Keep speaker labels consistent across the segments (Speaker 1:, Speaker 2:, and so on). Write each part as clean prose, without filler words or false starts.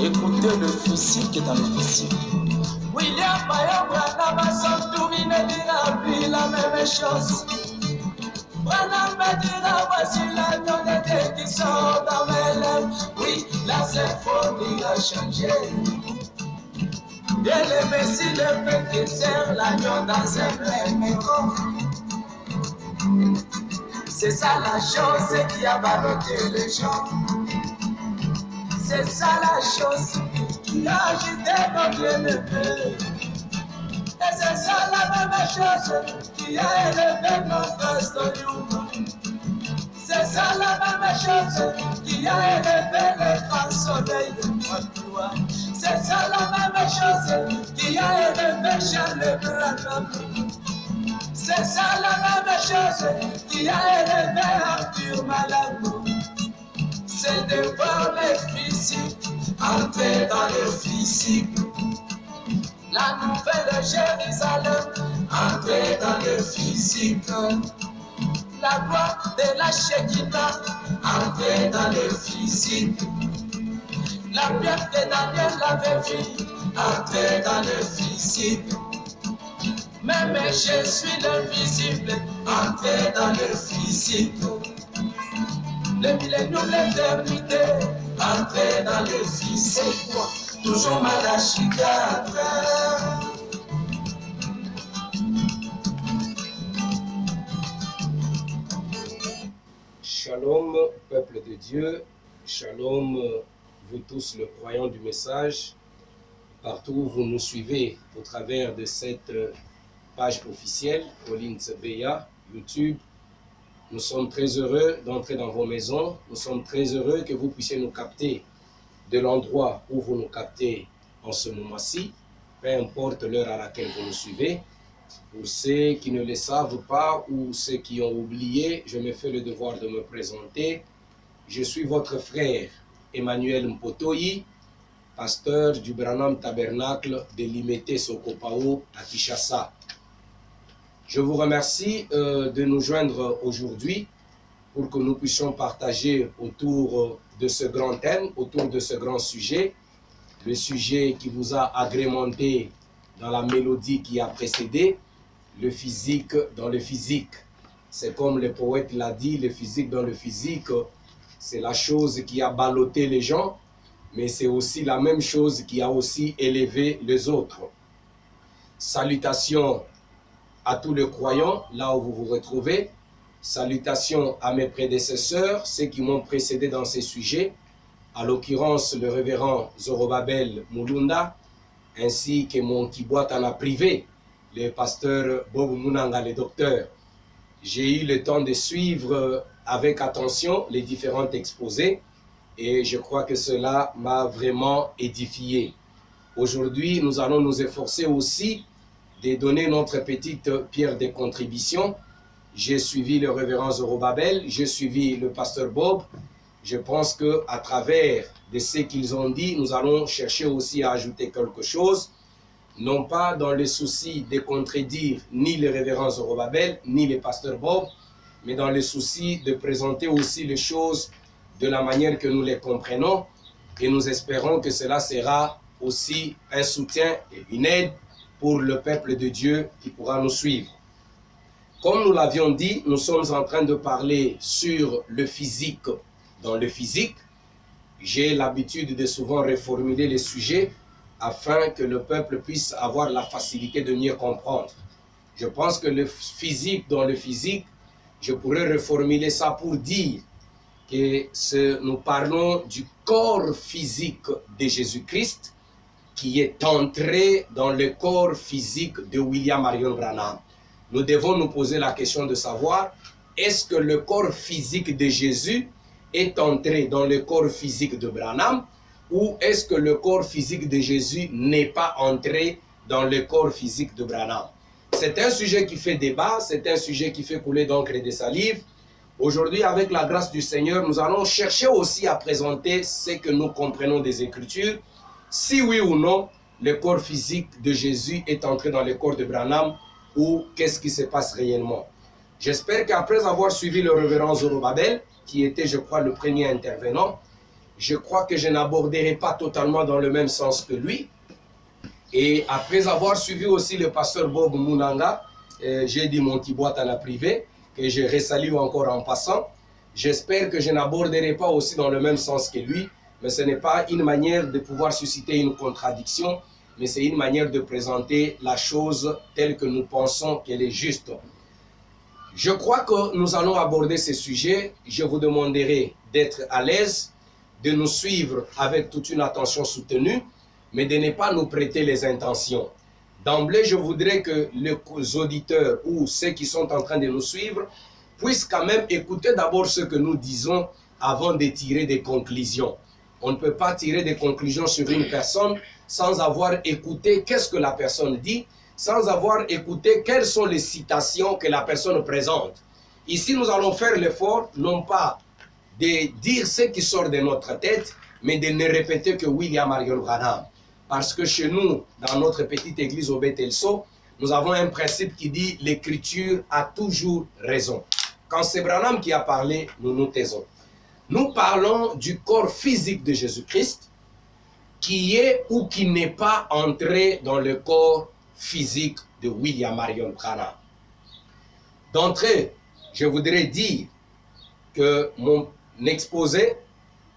Speaker 1: Écoutez le physique dans le physique. William Mayo Branham a tourné dira lui la même chose. Branham me dira voici l'agneau d'été qui sort dans mes lèvres. Oui, la symphonie a changé. Et le Messie le fait qui sert l'agneau dans un même corps. C'est ça la chose qui a ballotté les gens. C'est ça la chose qui a agité nos bien-aimés. Et c'est ça la même chose qui a élevé notre storyum. C'est ça la même chose qui a élevé le grand soleil de Montouan. C'est ça la même chose qui a élevé Charles Branham. C'est ça la même chose qui a élevé Arthur Malabo. C'est de voir les physiques entrer dans le physique. La nouvelle Jérusalem entrer dans le physique. La gloire de la Shekinah entrer dans le physique. La pierre que Daniel avait vue entrer dans le physique. Même je suis l'invisible entrer dans le physique. Le millénium, l'éternité, entrer dans le physique, toujours Malachi 4.
Speaker 2: Shalom, peuple de Dieu, shalom, vous tous le croyants du message, partout où vous nous suivez au travers de cette page officielle, Collins Beya, YouTube. Nous sommes très heureux d'entrer dans vos maisons. Nous sommes très heureux que vous puissiez nous capter de l'endroit où vous nous captez en ce moment-ci, peu importe l'heure à laquelle vous nous suivez. Pour ceux qui ne le savent pas ou ceux qui ont oublié, je me fais le devoir de me présenter. Je suis votre frère Emmanuel Mpotoyi, pasteur du Branham Tabernacle de Limete Sokopao à Kinshasa. Je vous remercie de nous joindre aujourd'hui pour que nous puissions partager autour de ce grand thème, autour de ce grand sujet, le sujet qui vous a agrémenté dans la mélodie qui a précédé, le physique dans le physique. C'est comme le poète l'a dit, le physique dans le physique, c'est la chose qui a ballotté les gens, mais c'est aussi la même chose qui a aussi élevé les autres. Salutations à tous les croyants, là où vous vous retrouvez. Salutations à mes prédécesseurs, ceux qui m'ont précédé dans ces sujets, à l'occurrence le révérend Zorobabel Mulunda, ainsi que mon Kibouatana privé, le pasteur Bob Munanga, le docteur. J'ai eu le temps de suivre avec attention les différents exposés et je crois que cela m'a vraiment édifié. Aujourd'hui, nous allons nous efforcer aussi de donner notre petite pierre de contribution. J'ai suivi le révérend Zorobabel, j'ai suivi le pasteur Bob. Je pense qu'à travers de ce qu'ils ont dit, nous allons chercher aussi à ajouter quelque chose, non pas dans le souci de contredire ni le révérend Zorobabel, ni le pasteur Bob, mais dans le souci de présenter aussi les choses de la manière que nous les comprenons, et nous espérons que cela sera aussi un soutien et une aide pour le peuple de Dieu qui pourra nous suivre. Comme nous l'avions dit, nous sommes en train de parler sur le physique dans le physique. J'ai l'habitude de souvent reformuler les sujets afin que le peuple puisse avoir la facilité de mieux comprendre. Je pense que le physique dans le physique, je pourrais reformuler ça pour dire que nous parlons du corps physique de Jésus-Christ qui est entré dans le corps physique de William Marion Branham. Nous devons nous poser la question de savoir, est-ce que le corps physique de Jésus est entré dans le corps physique de Branham, ou est-ce que le corps physique de Jésus n'est pas entré dans le corps physique de Branham? C'est un sujet qui fait débat, c'est un sujet qui fait couler d'encre et de salive. Aujourd'hui, avec la grâce du Seigneur, nous allons chercher aussi à présenter ce que nous comprenons des Écritures, si oui ou non, le corps physique de Jésus est entré dans le corps de Branham, ou qu'est-ce qui se passe réellement. J'espère qu'après avoir suivi le révérend Zorobabel, qui était, je crois, le premier intervenant, je crois que je n'aborderai pas totalement dans le même sens que lui. Et après avoir suivi aussi le pasteur Bob Munanga, j'ai dit mon petit boîte à la privée, que je resalue encore en passant. J'espère que je n'aborderai pas aussi dans le même sens que lui, mais ce n'est pas une manière de pouvoir susciter une contradiction, mais c'est une manière de présenter la chose telle que nous pensons qu'elle est juste. Je crois que nous allons aborder ce sujet. Je vous demanderai d'être à l'aise, de nous suivre avec toute une attention soutenue, mais de ne pas nous prêter les intentions. D'emblée, je voudrais que les auditeurs ou ceux qui sont en train de nous suivre puissent quand même écouter d'abord ce que nous disons avant de tirer des conclusions. On ne peut pas tirer des conclusions sur une personne sans avoir écouté qu'est-ce que la personne dit, sans avoir écouté quelles sont les citations que la personne présente. Ici, nous allons faire l'effort, non pas de dire ce qui sort de notre tête, mais de ne répéter que William Marion Branham. Parce que chez nous, dans notre petite église au Beth-El-So, nous avons un principe qui dit « l'écriture a toujours raison ». Quand c'est Branham qui a parlé, nous nous taisons. Nous parlons du corps physique de Jésus-Christ qui est ou qui n'est pas entré dans le corps physique de William Marion Branham. D'entrée, je voudrais dire que mon exposé,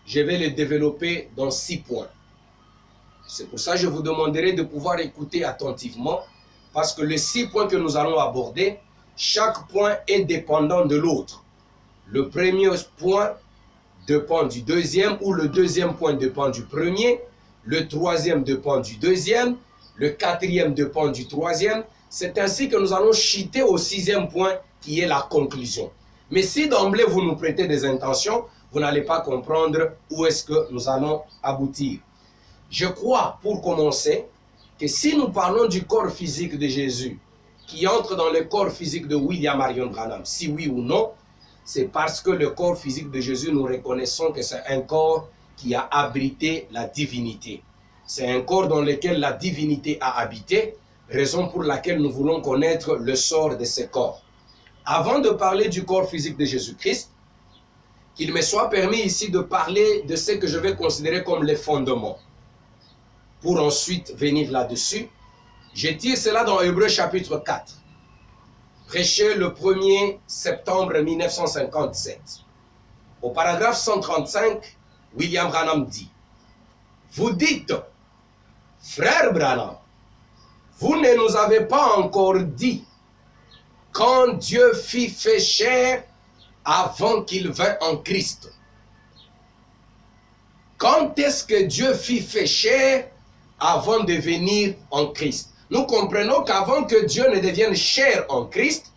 Speaker 2: je vais le développer dans 6 points. C'est pour ça que je vous demanderai de pouvoir écouter attentivement, parce que les 6 points que nous allons aborder, chaque point est dépendant de l'autre. Le premier point dépend du deuxième, ou le deuxième point dépend du premier, le troisième dépend du deuxième, le quatrième dépend du troisième. C'est ainsi que nous allons chuter au 6e point, qui est la conclusion. Mais si d'emblée vous nous prêtez des intentions, vous n'allez pas comprendre où est-ce que nous allons aboutir. Je crois, pour commencer, que si nous parlons du corps physique de Jésus, qui entre dans le corps physique de William Marion Branham, si oui ou non, c'est parce que le corps physique de Jésus, nous reconnaissons que c'est un corps qui a abrité la divinité. C'est un corps dans lequel la divinité a habité, raison pour laquelle nous voulons connaître le sort de ce corps. Avant de parler du corps physique de Jésus-Christ, qu'il me soit permis ici de parler de ce que je vais considérer comme les fondements. Pour ensuite venir là-dessus, je tire cela dans Hébreux chapitre 4, prêché le 1er septembre 1957. Au paragraphe 135, William Branham dit « Vous dites, frère Branham, vous ne nous avez pas encore dit quand Dieu fit fait chair avant qu'il vînt en Christ. Quand est-ce que Dieu fit fait chair avant de venir en Christ? Nous comprenons qu'avant que Dieu ne devienne chair en Christ,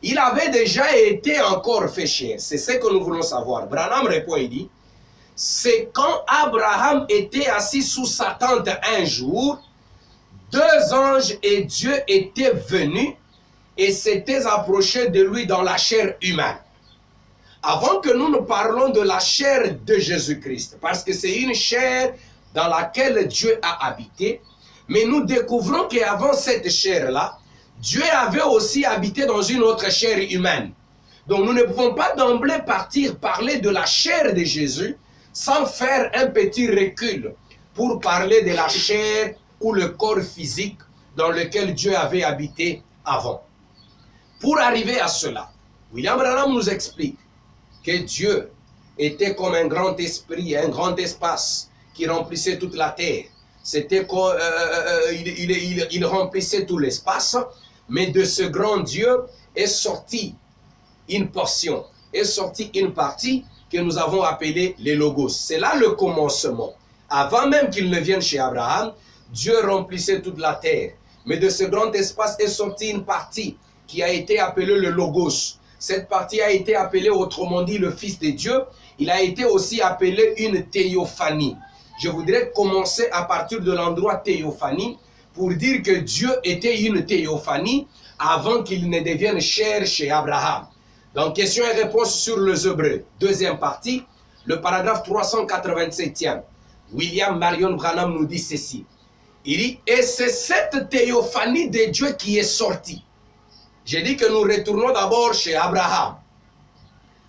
Speaker 2: il avait déjà été encore fait chair. C'est ce que nous voulons savoir. Branham répond et dit, c'est quand Abraham était assis sous sa tente un jour, 2 anges et Dieu étaient venus et s'étaient approchés de lui dans la chair humaine. Avant que nous parlons de la chair de Jésus-Christ, parce que c'est une chair dans laquelle Dieu a habité, mais nous découvrons qu'avant cette chair-là, Dieu avait aussi habité dans une autre chair humaine. Donc nous ne pouvons pas d'emblée parler de la chair de Jésus sans faire un petit recul pour parler de la chair ou le corps physique dans lequel Dieu avait habité avant. Pour arriver à cela, William Branham nous explique que Dieu était comme un grand esprit, un grand espace qui remplissait toute la terre. C'était il remplissait tout l'espace, mais de ce grand Dieu est sortie une portion, est sortie une partie que nous avons appelée les logos. C'est là le commencement. Avant même qu'il ne vienne chez Abraham, Dieu remplissait toute la terre. Mais de ce grand espace est sortie une partie qui a été appelée le logos. Cette partie a été appelée, autrement dit, le Fils de Dieu. Il a été aussi appelé une théophanie. Je voudrais commencer à partir de l'endroit théophanie pour dire que Dieu était une théophanie avant qu'il ne devienne chair chez Abraham. Donc, question et réponse sur les Hébreux. Deuxième partie, le paragraphe 387e. William Marion Branham nous dit ceci. Il dit, et c'est cette théophanie de Dieu qui est sortie. J'ai dit que nous retournons d'abord chez Abraham,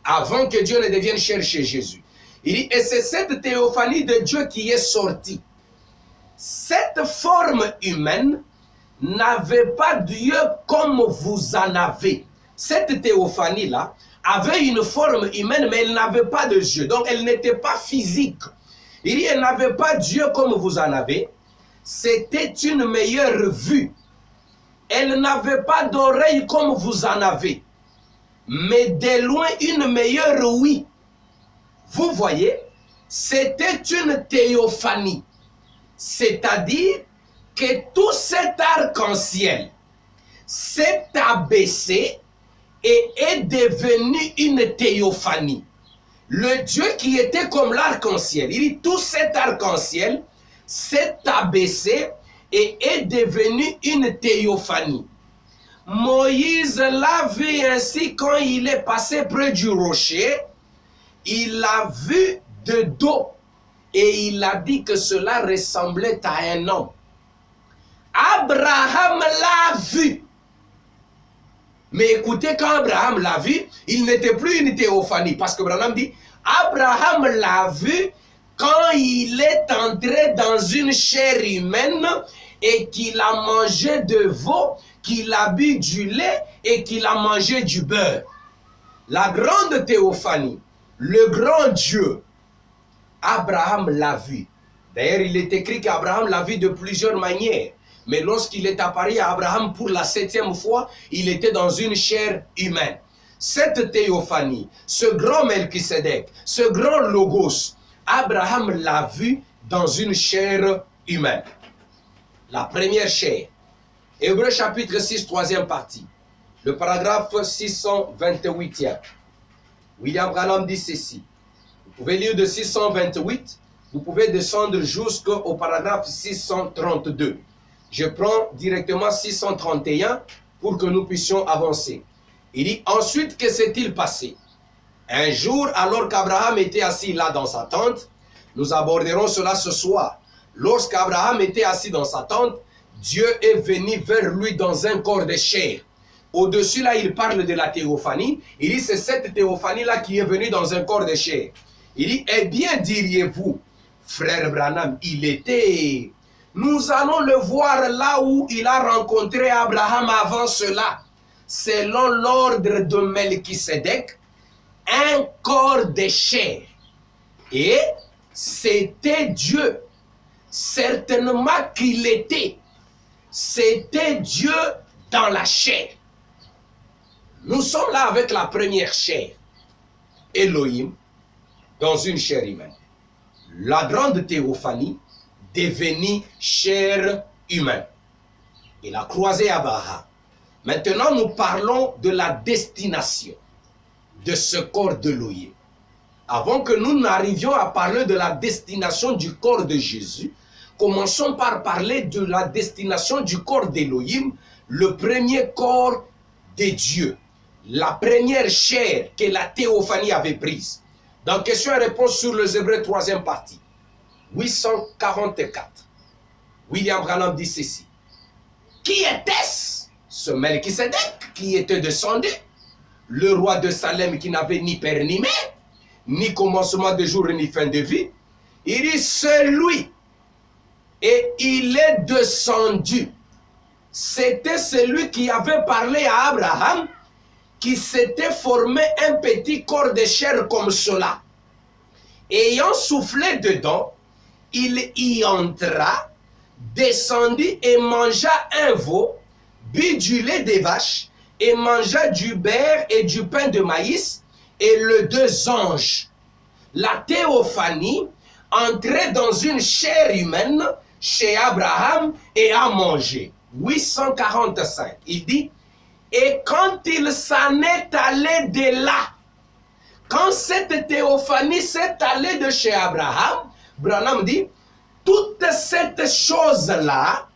Speaker 2: avant que Dieu ne devienne chair chez Jésus. Il dit, et c'est cette théophanie de Dieu qui est sortie. Cette forme humaine n'avait pas Dieu comme vous en avez. Cette théophanie-là avait une forme humaine, mais elle n'avait pas de Dieu. Donc, elle n'était pas physique. Il dit, elle n'avait pas Dieu comme vous en avez. C'était une meilleure vue. Elle n'avait pas d'oreille comme vous en avez. Mais de loin, une meilleure ouïe. Vous voyez, c'était une théophanie. C'est-à-dire que tout cet arc-en-ciel s'est abaissé et est devenu une théophanie. Le Dieu qui était comme l'arc-en-ciel, il dit tout cet arc-en-ciel s'est abaissé et est devenu une théophanie. Moïse l'a vu ainsi quand il est passé près du rocher, il l'a vu de dos et il a dit que cela ressemblait à un homme. Abraham l'a vu. Mais écoutez, quand Abraham l'a vu, il n'était plus une théophanie. Parce que Abraham dit, Abraham l'a vu quand il est entré dans une chair humaine et qu'il a mangé de veau, qu'il a bu du lait et qu'il a mangé du beurre. La grande théophanie, le grand Dieu, Abraham l'a vu. D'ailleurs, il est écrit qu'Abraham l'a vu de plusieurs manières. Mais lorsqu'il est apparu à Abraham pour la 7e fois, il était dans une chair humaine. Cette théophanie, ce grand Melchisédek, ce grand Logos, Abraham l'a vu dans une chair humaine. La première chair. Hébreux chapitre 6, 3e partie. Le paragraphe 628e. William Branham dit ceci. Vous pouvez lire de 628, vous pouvez descendre jusqu'au paragraphe 632. Je prends directement 631 pour que nous puissions avancer. Il dit, ensuite, que s'est-il passé? Un jour, alors qu'Abraham était assis là dans sa tente, nous aborderons cela ce soir. Lorsqu'Abraham était assis dans sa tente, Dieu est venu vers lui dans un corps de chair. Au-dessus, là, il parle de la théophanie. Il dit, c'est cette théophanie-là qui est venue dans un corps de chair. Il dit, eh bien, diriez-vous, frère Branham, il était... Nous allons le voir là où il a rencontré Abraham avant cela. Selon l'ordre de Melchisédek, un corps de chair. Et c'était Dieu. Certainement qu'il était. C'était Dieu dans la chair. Nous sommes là avec la première chair. Elohim, dans une chair humaine. La grande théophanie, devenue chair humaine. Il a croisé Abraham. Maintenant, nous parlons de la destination de ce corps d'Elohim. Avant que nous n'arrivions à parler de la destination du corps de Jésus, commençons par parler de la destination du corps d'Elohim, le premier corps de Dieu, la première chair que la théophanie avait prise. Dans question et réponse sur les Hébreux 3e partie, 844, William Branham dit ceci. Qui était-ce? Ce Melchisédek qui était descendu, le roi de Salem qui n'avait ni père ni mère, ni commencement de jour ni fin de vie. Il dit celui, et il est descendu. C'était celui qui avait parlé à Abraham, qui s'était formé un petit corps de chair comme cela. Ayant soufflé dedans, il y entra, descendit et mangea un veau, but du lait des vaches, et mangea du beurre et du pain de maïs, et les deux anges. La théophanie entrait dans une chair humaine chez Abraham et a mangé. 845, il dit, et quand il s'en est allé de là, quand cette théophanie s'est allée de chez Abraham, Branham dit, toute cette chose-là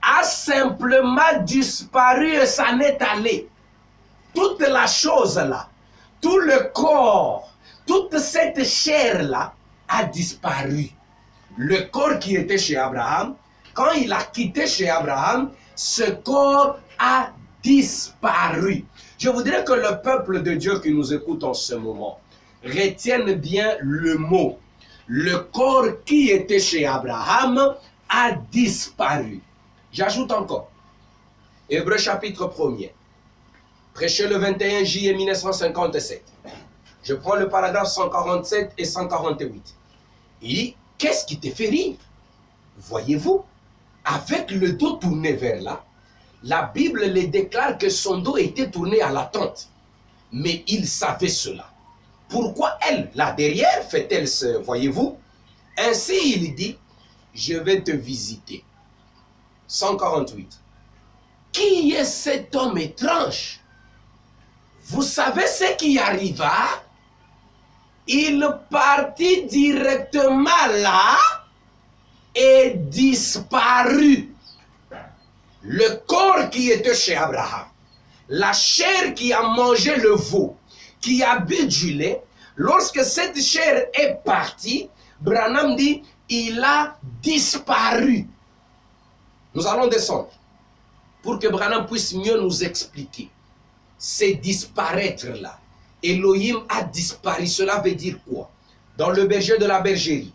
Speaker 2: a simplement disparu et s'en est allé. Toute la chose-là, tout le corps, toute cette chair-là a disparu. Le corps qui était chez Abraham, quand il a quitté chez Abraham, ce corps a disparu. Je voudrais que le peuple de Dieu qui nous écoute en ce moment retiennent bien le mot. Le corps qui était chez Abraham a disparu. J'ajoute encore. Hébreux chapitre 1er. Prêché le 21 juillet 1957. Je prends le paragraphe 147 et 148. Il dit, qu'est-ce qui te fait rire? Voyez-vous, avec le dos tourné vers là, la Bible les déclare que son dos était tourné à la tente. Mais il savait cela. Pourquoi elle, là derrière, fait-elle ce, voyez-vous? Ainsi il dit, je vais te visiter. 148. Qui est cet homme étrange? Vous savez ce qui arriva? Il partit directement là et disparut. Le corps qui était chez Abraham, la chair qui a mangé le veau, qui a bu du lait, lorsque cette chair est partie, Branham dit, il a disparu. Nous allons descendre pour que Branham puisse mieux nous expliquer. C'est disparaître là. Elohim a disparu. Cela veut dire quoi? Dans le berger de la bergerie,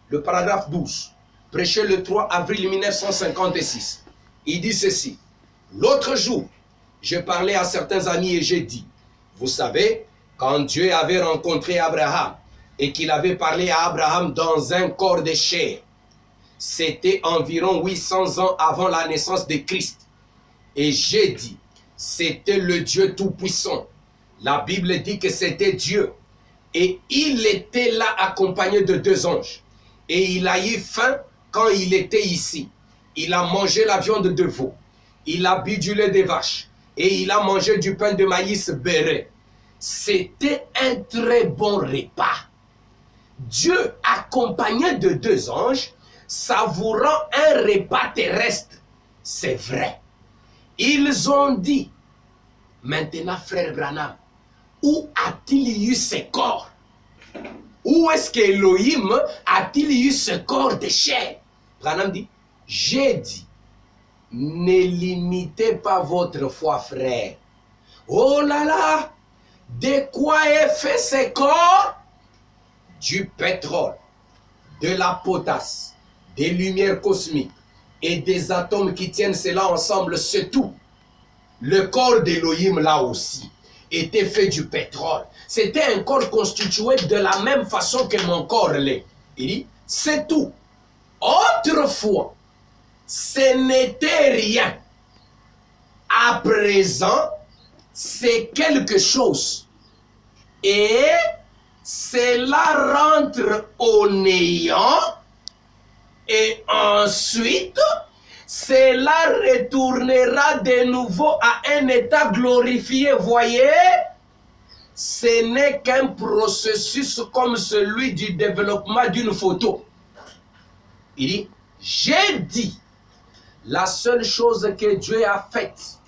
Speaker 2: le paragraphe 12, prêché le 3 avril 1956, il dit ceci. L'autre jour, j'ai parlé à certains amis et j'ai dit, vous savez, quand Dieu avait rencontré Abraham et qu'il avait parlé à Abraham dans un corps de chair, c'était environ 800 ans avant la naissance de Christ. Et j'ai dit, c'était le Dieu Tout-Puissant. La Bible dit que c'était Dieu. Et il était là accompagné de 2 anges. Et il a eu faim quand il était ici. Il a mangé la viande de veau. Il a bu du lait des vaches. Et il a mangé du pain de maïs beurré. C'était un très bon repas. Dieu accompagné de 2 anges, savourant un repas terrestre. C'est vrai. Ils ont dit, maintenant frère Branham, où a-t-il eu ce corps? Où est-ce qu'Elohim a-t-il eu ce corps de chair? Branham dit, j'ai dit, ne limitez pas votre foi, frère. Oh là là, de quoi est fait ce corps? Du pétrole, de la potasse, des lumières cosmiques et des atomes qui tiennent cela ensemble, c'est tout. Le corps d'Elohim là aussi était fait du pétrole. C'était un corps constitué de la même façon que mon corps l'est. Il dit, c'est tout. Autrefois, ce n'était rien. À présent, c'est quelque chose. Et cela rentre au néant. Et ensuite, cela retournera de nouveau à un état glorifié. Voyez, ce n'est qu'un processus comme celui du développement d'une photo. Il dit, j'ai dit, la seule chose que Dieu a faite.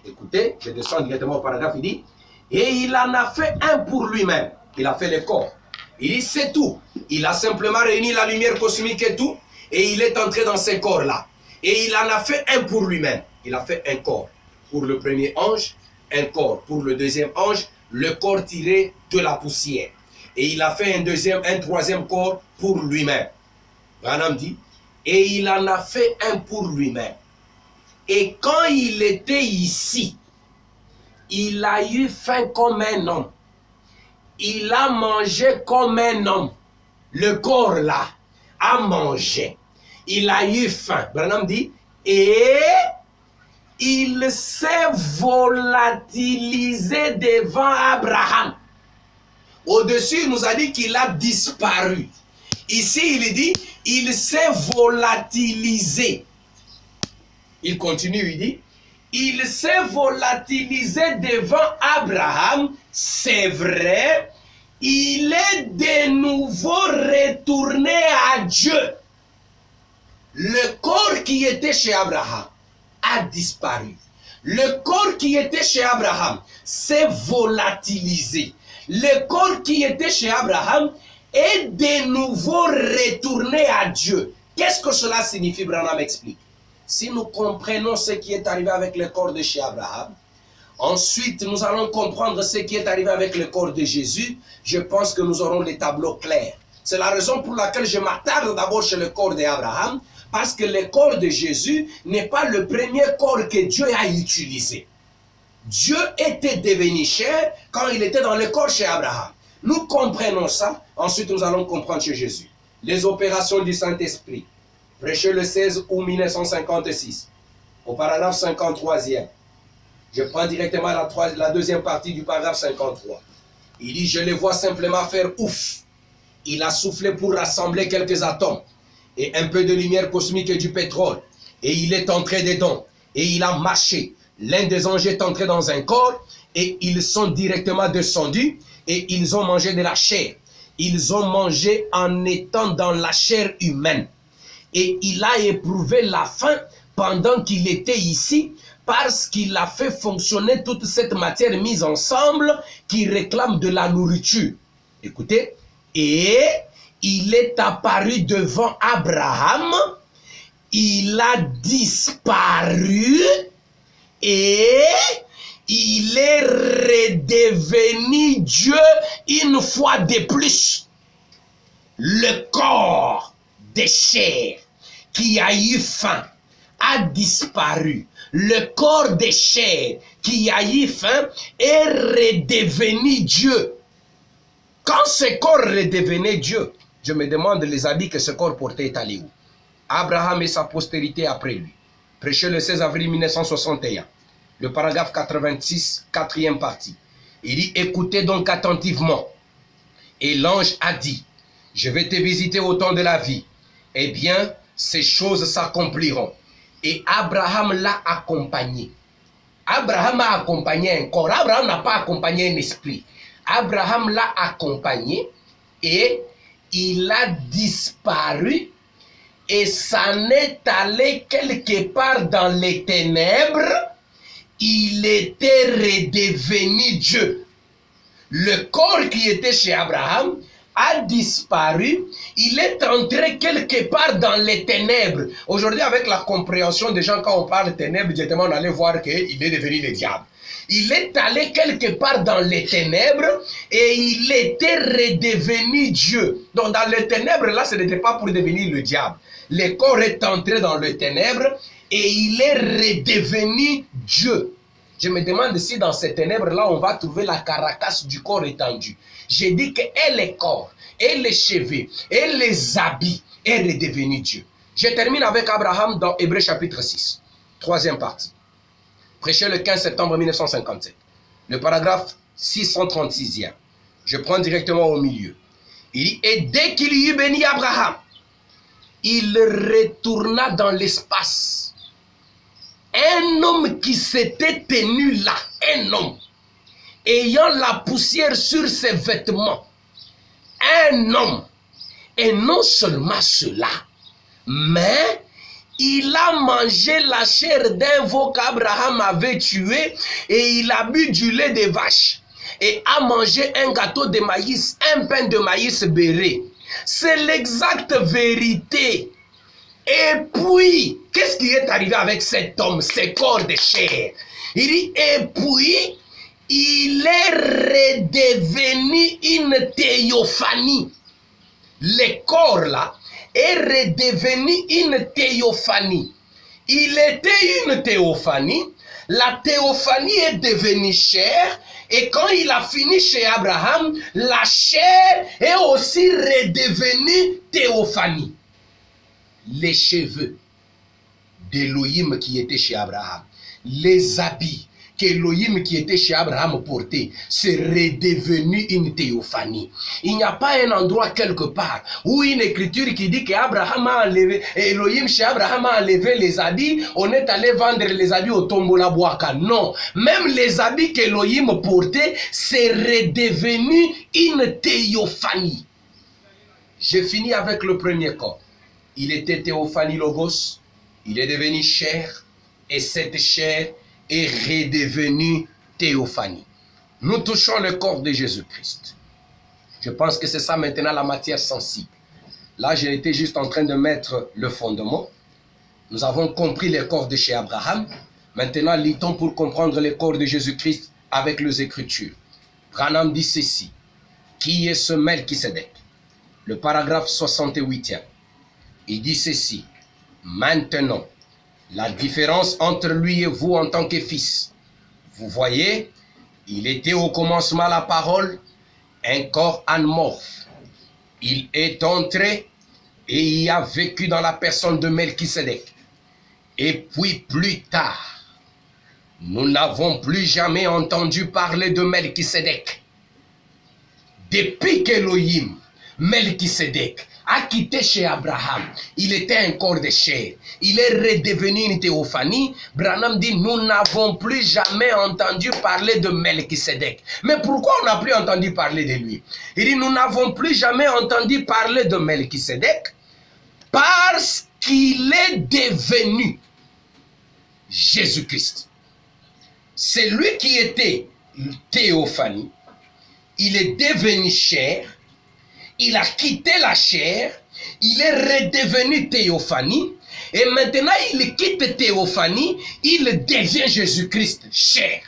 Speaker 2: Écoutez, je descends directement au paragraphe, il dit, et il en a fait un pour lui-même. Il a fait le corps. Il dit, c'est tout. Il a simplement réuni la lumière cosmique et tout, et il est entré dans ce corps-là. Et il en a fait un pour lui-même. Il a fait un corps pour le premier ange, un corps pour le deuxième ange, le corps tiré de la poussière. Et il a fait un troisième corps pour lui-même. Branham dit, et il en a fait un pour lui-même. Et quand il était ici, il a eu faim comme un homme. Il a mangé comme un homme. Le corps là a mangé. Il a eu faim. Branham dit, et il s'est volatilisé devant Abraham. Au-dessus, il nous a dit qu'il a disparu. Ici, il dit, il s'est volatilisé. Il continue, il dit, il s'est volatilisé devant Abraham, c'est vrai, il est de nouveau retourné à Dieu. Le corps qui était chez Abraham a disparu. Le corps qui était chez Abraham s'est volatilisé. Le corps qui était chez Abraham est de nouveau retourné à Dieu. Qu'est-ce que cela signifie? Branham explique. Si nous comprenons ce qui est arrivé avec le corps de chez Abraham, Ensuite, nous allons comprendre ce qui est arrivé avec le corps de Jésus. Je pense que nous aurons les tableaux clairs. C'est la raison pour laquelle je m'attarde d'abord sur le corps d'Abraham, parce que le corps de Jésus n'est pas le premier corps que Dieu a utilisé. Dieu était devenu chair quand il était dans le corps chez Abraham. Nous comprenons ça, ensuite nous allons comprendre chez Jésus. Les opérations du Saint-Esprit. Prêché le 16 août 1956, au paragraphe 53e. Je prends directement la deuxième partie du paragraphe 53. Il dit, je les vois simplement faire ouf. Il a soufflé pour rassembler quelques atomes et un peu de lumière cosmique et du pétrole. Et il est entré dedans. Et il a marché. L'un des anges est entré dans un corps et ils sont directement descendus et ils ont mangé de la chair. Ils ont mangé en étant dans la chair humaine. Et il a éprouvé la faim pendant qu'il était ici, parce qu'il a fait fonctionner toute cette matière mise ensemble qui réclame de la nourriture. Écoutez, et il est apparu devant Abraham, il a disparu et il est redevenu Dieu une fois de plus. Le corps de chair qui a eu faim a disparu. Le corps de chair qui a eu faim est redevenu Dieu. Quand ce corps redevenait Dieu, je me demande les habits que ce corps portait est allé où? Abraham et sa postérité après lui. Prêché le 16 avril 1961. Le paragraphe 86, quatrième partie. Il dit, écoutez donc attentivement. Et l'ange a dit, je vais te visiter au temps de la vie. Eh bien, ces choses s'accompliront. Et Abraham l'a accompagné. Abraham a accompagné un corps. Abraham n'a pas accompagné un esprit. Abraham l'a accompagné et il a disparu et s'en est allé quelque part dans les ténèbres. Il était redevenu Dieu. Le corps qui était chez Abraham a disparu, il est entré quelque part dans les ténèbres. Aujourd'hui, avec la compréhension des gens, quand on parle de ténèbres, directement on allait voir qu'il est devenu le diable. Il est allé quelque part dans les ténèbres et il était redevenu Dieu. Donc dans les ténèbres, là, ce n'était pas pour devenir le diable. Le corps est entré dans les ténèbres et il est redevenu Dieu. Je me demande si dans ces ténèbres-là, on va trouver la caracasse du corps étendue. J'ai dit que et les corps, et les cheveux, et les habits est redevenu Dieu. Je termine avec Abraham dans Hébreux chapitre 6, troisième partie. Prêché le 15 septembre 1957. Le paragraphe 636e. Je prends directement au milieu. Il dit, et dès qu'il y eut béni Abraham, il retourna dans l'espace. Un homme qui s'était tenu là, un homme, ayant la poussière sur ses vêtements, un homme, et non seulement cela, mais il a mangé la chair d'un veau qu'Abraham avait tué et il a bu du lait de vache et a mangé un gâteau de maïs, un pain de maïs beurré. C'est l'exacte vérité. Et puis, qu'est-ce qui est arrivé avec cet homme, ce corps de chair? Il dit, et puis, il est redevenu une théophanie. Le corps là est redevenu une théophanie. Il était une théophanie. La théophanie est devenue chair. Et quand il a fini chez Abraham, la chair est aussi redevenue théophanie. Les cheveux d'Élohim qui étaient chez Abraham, les habits qu'Élohim qui était chez Abraham portait, c'est redevenu une théophanie. Il n'y a pas un endroit quelque part où une écriture qui dit qu'Abraham a enlevé, Élohim chez Abraham a enlevé les habits, on est allé vendre les habits au Tombola Boaka. Non, même les habits qu'Élohim portait, c'est redevenu une théophanie. J'ai fini avec le premier corps. Il était théophanie logos, il est devenu chair, et cette chair est redevenue théophanie. Nous touchons le corps de Jésus-Christ. Je pense que c'est ça maintenant la matière sensible. Là, j'étais juste en train de mettre le fondement. Nous avons compris le corps de chez Abraham. Maintenant, lit-on pour comprendre le corps de Jésus-Christ avec les Écritures. Branham dit ceci. Qui est ce Melchisédek? Le paragraphe 68e. Il dit ceci. Maintenant, la différence entre lui et vous en tant que fils. Vous voyez, il était au commencement la parole, un corps amorphe. Il est entré et il a vécu dans la personne de Melchisédek. Et puis plus tard, nous n'avons plus jamais entendu parler de Melchisédek. Depuis qu'Élohim, Melchisédek, a quitté chez Abraham, il était un corps de chair. Il est redevenu une théophanie. Branham dit, nous n'avons plus jamais entendu parler de Melchisédek. Mais pourquoi on n'a plus entendu parler de lui? Il dit, nous n'avons plus jamais entendu parler de Melchisédek parce qu'il est devenu Jésus-Christ. C'est lui qui était théophanie. Il est devenu chair. Il a quitté la chair, il est redevenu théophanie, et maintenant il quitte théophanie, il devient Jésus-Christ, chair.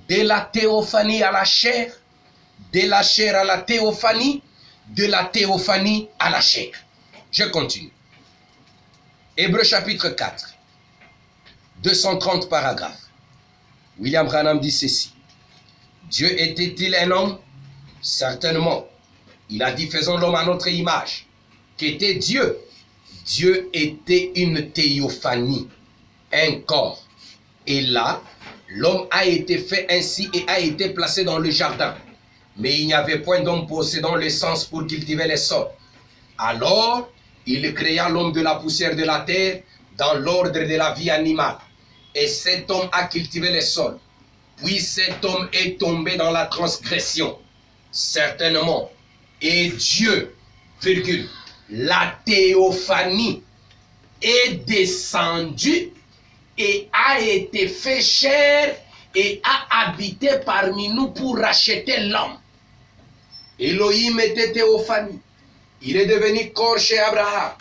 Speaker 2: De la théophanie à la chair, de la chair à la théophanie, de la théophanie à la chair. Je continue. Hébreux chapitre 4, 230 paragraphes. William Branham dit ceci. Dieu était-il un homme? Certainement. Il a dit, faisons l'homme à notre image. Qu'était Dieu? Dieu était une théophanie, un corps. Et là, l'homme a été fait ainsi et a été placé dans le jardin. Mais il n'y avait point d'homme possédant le sens pour cultiver les sols. Alors, il créa l'homme de la poussière de la terre dans l'ordre de la vie animale. Et cet homme a cultivé les sols. Puis cet homme est tombé dans la transgression. Certainement. Et Dieu, virgule, la théophanie est descendue et a été fait chair et a habité parmi nous pour racheter l'homme. Elohim était théophanie. Il est devenu corps chez Abraham.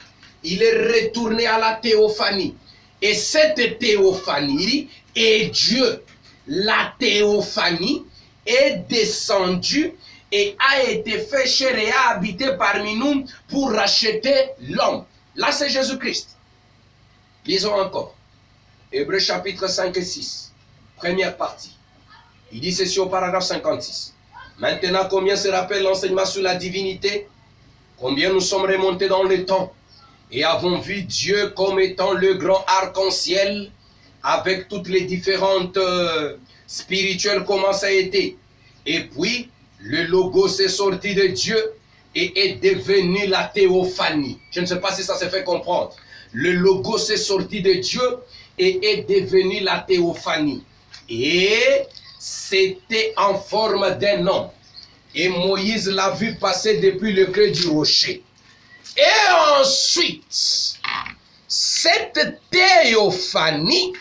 Speaker 2: Il est retourné à la théophanie. Et cette théophanie est Dieu. La théophanie est descendue et a été fait chair et a habité parmi nous pour racheter l'homme. Là, c'est Jésus-Christ. Lisons encore. Hébreux chapitre 5 et 6. Première partie. Il dit ceci au paragraphe 56. Maintenant, combien se rappelle l'enseignement sur la divinité? Combien nous sommes remontés dans le temps et avons vu Dieu comme étant le grand arc-en-ciel avec toutes les différentes spirituelles, comment ça a été. Et puis, le Logos est sorti de Dieu et est devenu la théophanie. Je ne sais pas si ça se fait comprendre. Le Logos est sorti de Dieu et est devenu la théophanie. Et c'était en forme d'un homme. Et Moïse l'a vu passer depuis le creux du rocher. Et ensuite, cette théophanie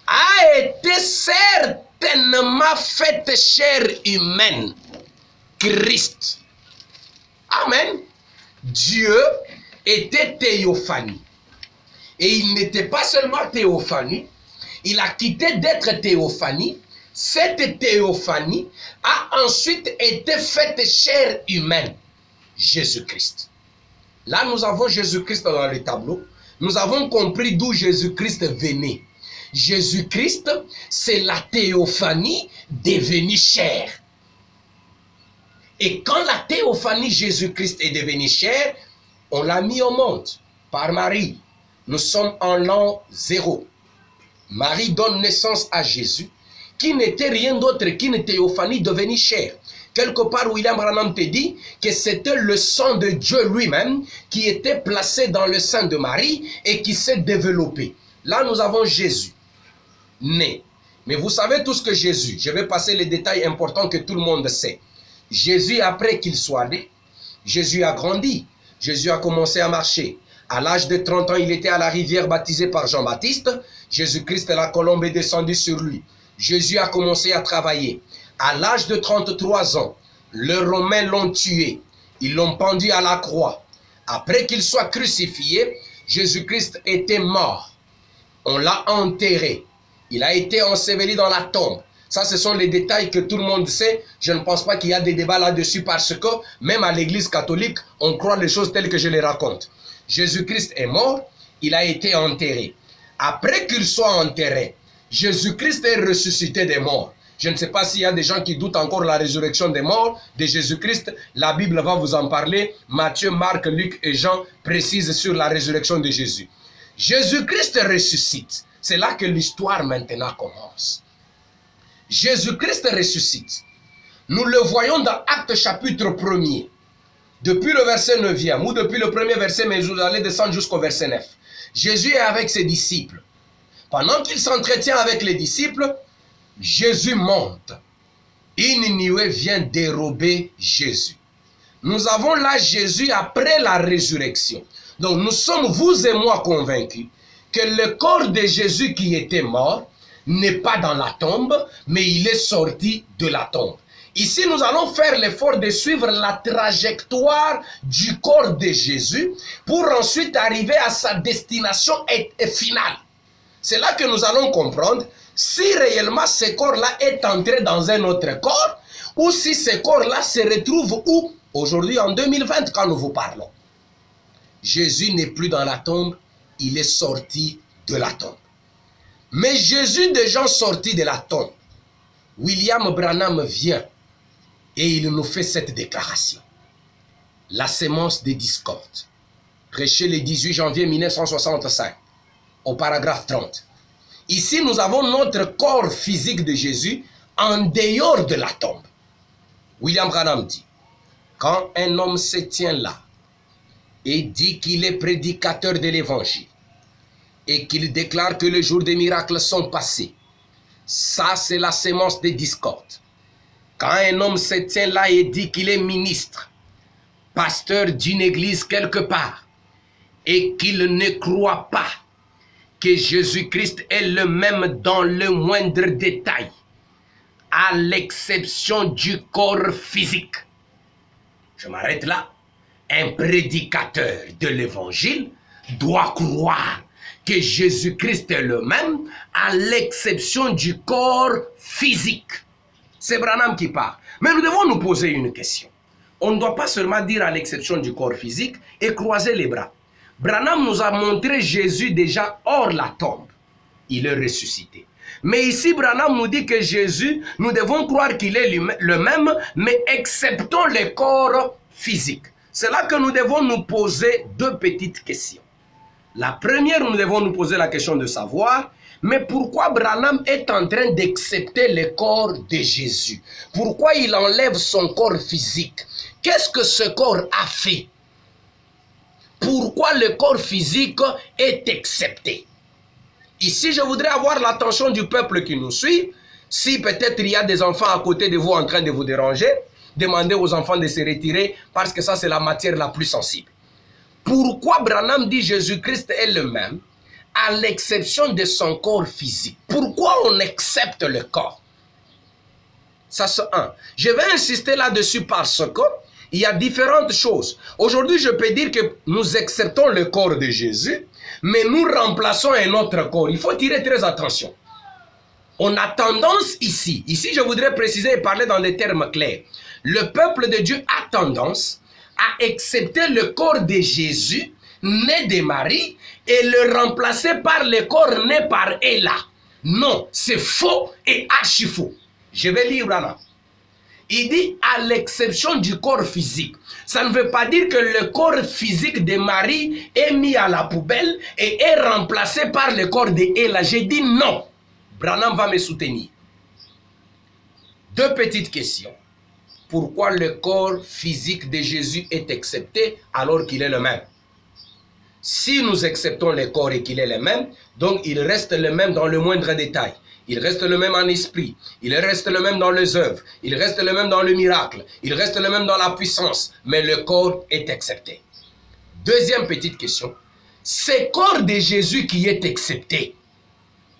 Speaker 2: a été certainement faite chair humaine. Christ. Amen. Dieu était théophanie. Et il n'était pas seulement théophanie, il a quitté d'être théophanie. Cette théophanie a ensuite été faite chair humaine. Jésus-Christ. Là, nous avons Jésus-Christ dans le tableau. Nous avons compris d'où Jésus-Christ venait. Jésus-Christ, c'est la théophanie devenue chair. Et quand la théophanie Jésus-Christ est devenue chair, on l'a mis au monde par Marie. Nous sommes en l'an 0. Marie donne naissance à Jésus, qui n'était rien d'autre qu'une théophanie devenue chair. Quelque part, William Branham te dit que c'était le sang de Dieu lui-même qui était placé dans le sein de Marie et qui s'est développé. Là, nous avons Jésus, né. Mais vous savez tous que Jésus, je vais passer les détails importants que tout le monde sait. Jésus, après qu'il soit né, Jésus a grandi. Jésus a commencé à marcher. À l'âge de 30 ans, il était à la rivière baptisé par Jean-Baptiste. Jésus-Christ, la colombe est descendue sur lui. Jésus a commencé à travailler. À l'âge de 33 ans, les Romains l'ont tué. Ils l'ont pendu à la croix. Après qu'il soit crucifié, Jésus-Christ était mort. On l'a enterré. Il a été enseveli dans la tombe. Ça, ce sont les détails que tout le monde sait. Je ne pense pas qu'il y a des débats là-dessus parce que même à l'église catholique, on croit les choses telles que je les raconte. Jésus-Christ est mort, il a été enterré. Après qu'il soit enterré, Jésus-Christ est ressuscité des morts. Je ne sais pas s'il y a des gens qui doutent encore la résurrection des morts de Jésus-Christ. La Bible va vous en parler. Matthieu, Marc, Luc et Jean précisent sur la résurrection de Jésus. Jésus-Christ ressuscite. C'est là que l'histoire maintenant commence. Jésus-Christ ressuscite. Nous le voyons dans Actes chapitre 1er. Depuis le verset 9e ou depuis le premier verset, mais vous allez descendre jusqu'au verset 9. Jésus est avec ses disciples. Pendant qu'il s'entretient avec les disciples, Jésus monte. Une nuée vient dérober Jésus. Nous avons là Jésus après la résurrection. Donc nous sommes, vous et moi, convaincus que le corps de Jésus qui était mort n'est pas dans la tombe, mais il est sorti de la tombe. Ici, nous allons faire l'effort de suivre la trajectoire du corps de Jésus pour ensuite arriver à sa destination finale. C'est là que nous allons comprendre si réellement ce corps-là est entré dans un autre corps ou si ce corps-là se retrouve où? Aujourd'hui, en 2020, quand nous vous parlons. Jésus n'est plus dans la tombe, il est sorti de la tombe. Mais Jésus déjà sorti de la tombe, William Branham vient et il nous fait cette déclaration. La sémence des discordes, prêché le 18 janvier 1965, au paragraphe 30. Ici, nous avons notre corps physique de Jésus en dehors de la tombe. William Branham dit, quand un homme se tient là et dit qu'il est prédicateur de l'évangile, et qu'il déclare que les jours des miracles sont passés. Ça, c'est la sémence des discordes. Quand un homme se tient là et dit qu'il est ministre, pasteur d'une église quelque part, et qu'il ne croit pas que Jésus-Christ est le même dans le moindre détail, à l'exception du corps physique. Je m'arrête là. Un prédicateur de l'évangile doit croire que Jésus-Christ est le même, à l'exception du corps physique. C'est Branham qui parle. Mais nous devons nous poser une question. On ne doit pas seulement dire à l'exception du corps physique et croiser les bras. Branham nous a montré Jésus déjà hors la tombe. Il est ressuscité. Mais ici, Branham nous dit que Jésus, nous devons croire qu'il est le même, mais exceptons le corps physique. C'est là que nous devons nous poser deux petites questions. La première, nous devons nous poser la question de savoir, mais pourquoi Branham est en train d'accepter le corps de Jésus? Pourquoi il enlève son corps physique? Qu'est-ce que ce corps a fait? Pourquoi le corps physique est accepté? Ici, je voudrais avoir l'attention du peuple qui nous suit. Si peut-être il y a des enfants à côté de vous en train de vous déranger, demandez aux enfants de se retirer parce que ça, c'est la matière la plus sensible. Pourquoi Branham dit Jésus-Christ est le même, à l'exception de son corps physique? Pourquoi on accepte le corps? Ça, c'est un. Je vais insister là-dessus parce que il y a différentes choses. Aujourd'hui, je peux dire que nous acceptons le corps de Jésus, mais nous remplaçons un autre corps. Il faut tirer très attention. On a tendance ici, je voudrais préciser et parler dans des termes clairs. Le peuple de Dieu a tendance à accepter le corps de Jésus, né de Marie, et le remplacer par le corps né par Ella. Non, c'est faux et archi faux. Je vais lire là. Il dit à l'exception du corps physique. Ça ne veut pas dire que le corps physique de Marie est mis à la poubelle et est remplacé par le corps de Ella. J'ai dit non. Branham va me soutenir. Deux petites questions. Pourquoi le corps physique de Jésus est accepté alors qu'il est le même? Si nous acceptons le corps et qu'il est le même, donc il reste le même dans le moindre détail. Il reste le même en esprit, il reste le même dans les œuvres, il reste le même dans le miracle, il reste le même dans la puissance, mais le corps est accepté. Deuxième petite question, ce corps de Jésus qui est accepté,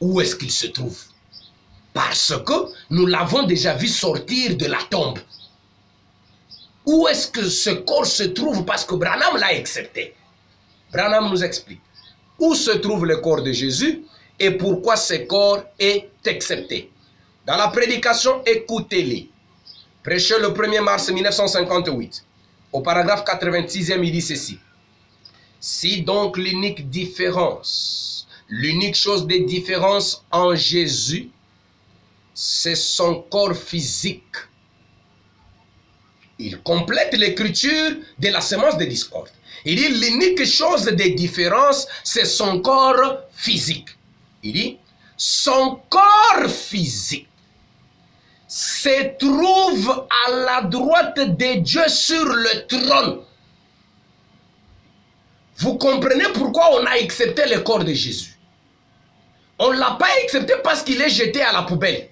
Speaker 2: où est-ce qu'il se trouve? Parce que nous l'avons déjà vu sortir de la tombe. Où est-ce que ce corps se trouve? Parce que Branham l'a accepté. Branham nous explique. Où se trouve le corps de Jésus? et pourquoi ce corps est accepté. Dans la prédication, écoutez-les. Prêché le 1er mars 1958. Au paragraphe 86e, il dit ceci. Si donc l'unique différence, l'unique chose de différence en Jésus, c'est son corps physique. Il complète l'écriture de la sémence de discorde. Il dit l'unique chose de différence, c'est son corps physique. Il dit, son corps physique se trouve à la droite de Dieu sur le trône. Vous comprenez pourquoi on a accepté le corps de Jésus? On ne l'a pas accepté parce qu'il est jeté à la poubelle.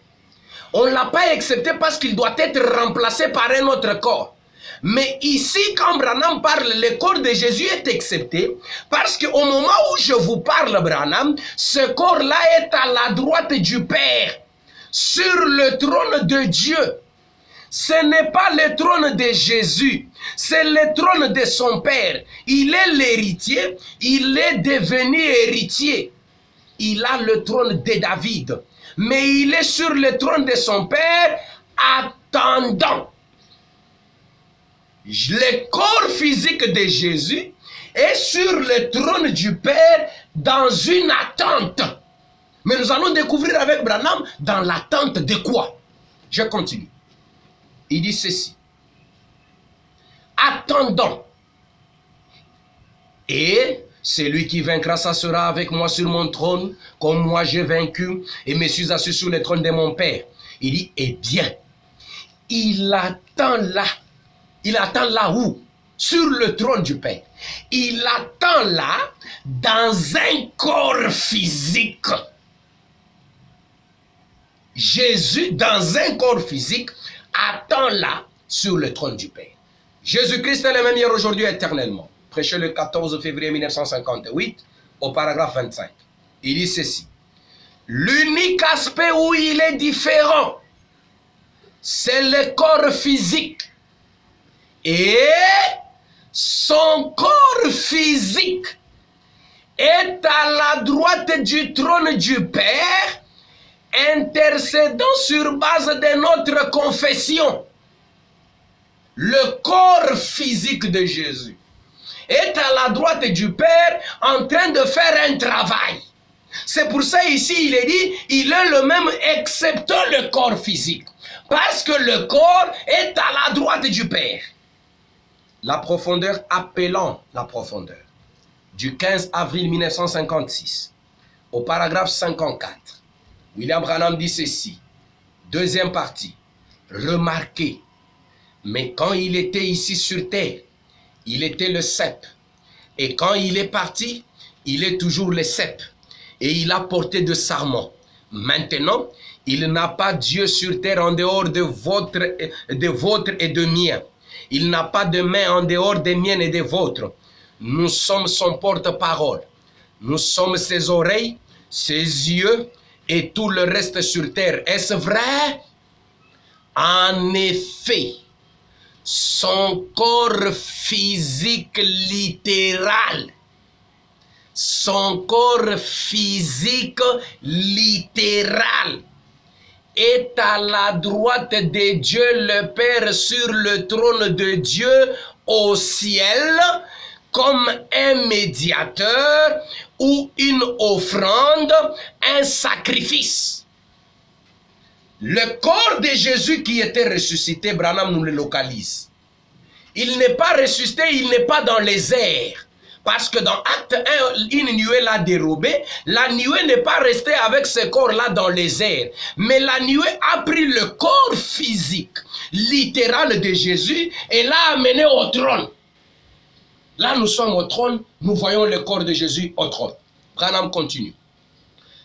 Speaker 2: On ne l'a pas accepté parce qu'il doit être remplacé par un autre corps. Mais ici, quand Branham parle, le corps de Jésus est accepté parce qu'au moment où je vous parle, Branham, ce corps-là est à la droite du Père, sur le trône de Dieu. Ce n'est pas le trône de Jésus, c'est le trône de son Père. Il est l'héritier, il est devenu héritier. Il a le trône de David, mais il est sur le trône de son Père, attendant. Le corps physique de Jésus est sur le trône du Père dans une attente. Mais nous allons découvrir avec Branham dans l'attente de quoi? Je continue. Il dit ceci. Attendant. Et celui qui vaincra s'assurera avec moi sur mon trône, comme moi j'ai vaincu, et me suis assis sur le trône de mon Père. Il dit, eh bien, il attend là. Il attend là où? Sur le trône du Père. Il attend là, dans un corps physique. Jésus, dans un corps physique, attend là, sur le trône du Père. Jésus-Christ est le même hier, aujourd'hui, éternellement. Prêché le 14 février 1958, au paragraphe 25. Il dit ceci. L'unique aspect où il est différent, c'est le corps physique. Et son corps physique est à la droite du trône du Père, intercédant sur base de notre confession. Le corps physique de Jésus est à la droite du Père en train de faire un travail. C'est pour ça ici il est dit, il est le même exceptant le corps physique. Parce que le corps est à la droite du Père. La profondeur appelant la profondeur. Du 15 avril 1956 au paragraphe 54. William Branham dit ceci. Deuxième partie. Remarquez, mais quand il était ici sur terre, il était le cep. Et quand il est parti, il est toujours le cep. Et il a porté de sarment. Maintenant, il n'a pas Dieu sur terre en dehors de votre et de mien. Il n'a pas de main en dehors des miennes et des vôtres. Nous sommes son porte-parole. Nous sommes ses oreilles, ses yeux et tout le reste sur terre. Est-ce vrai? En effet, son corps physique littéral, son corps physique littéral est à la droite de Dieu le Père sur le trône de Dieu au ciel comme un médiateur ou une offrande, un sacrifice. Le corps de Jésus qui était ressuscité, Branham nous le localise. Il n'est pas ressuscité, il n'est pas dans les airs. Parce que dans Acte 1, une nuée l'a dérobé. La nuée n'est pas restée avec ce corps-là dans les airs. Mais la nuée a pris le corps physique, littéral de Jésus et l'a amené au trône. Là, nous sommes au trône, nous voyons le corps de Jésus au trône. Branham continue.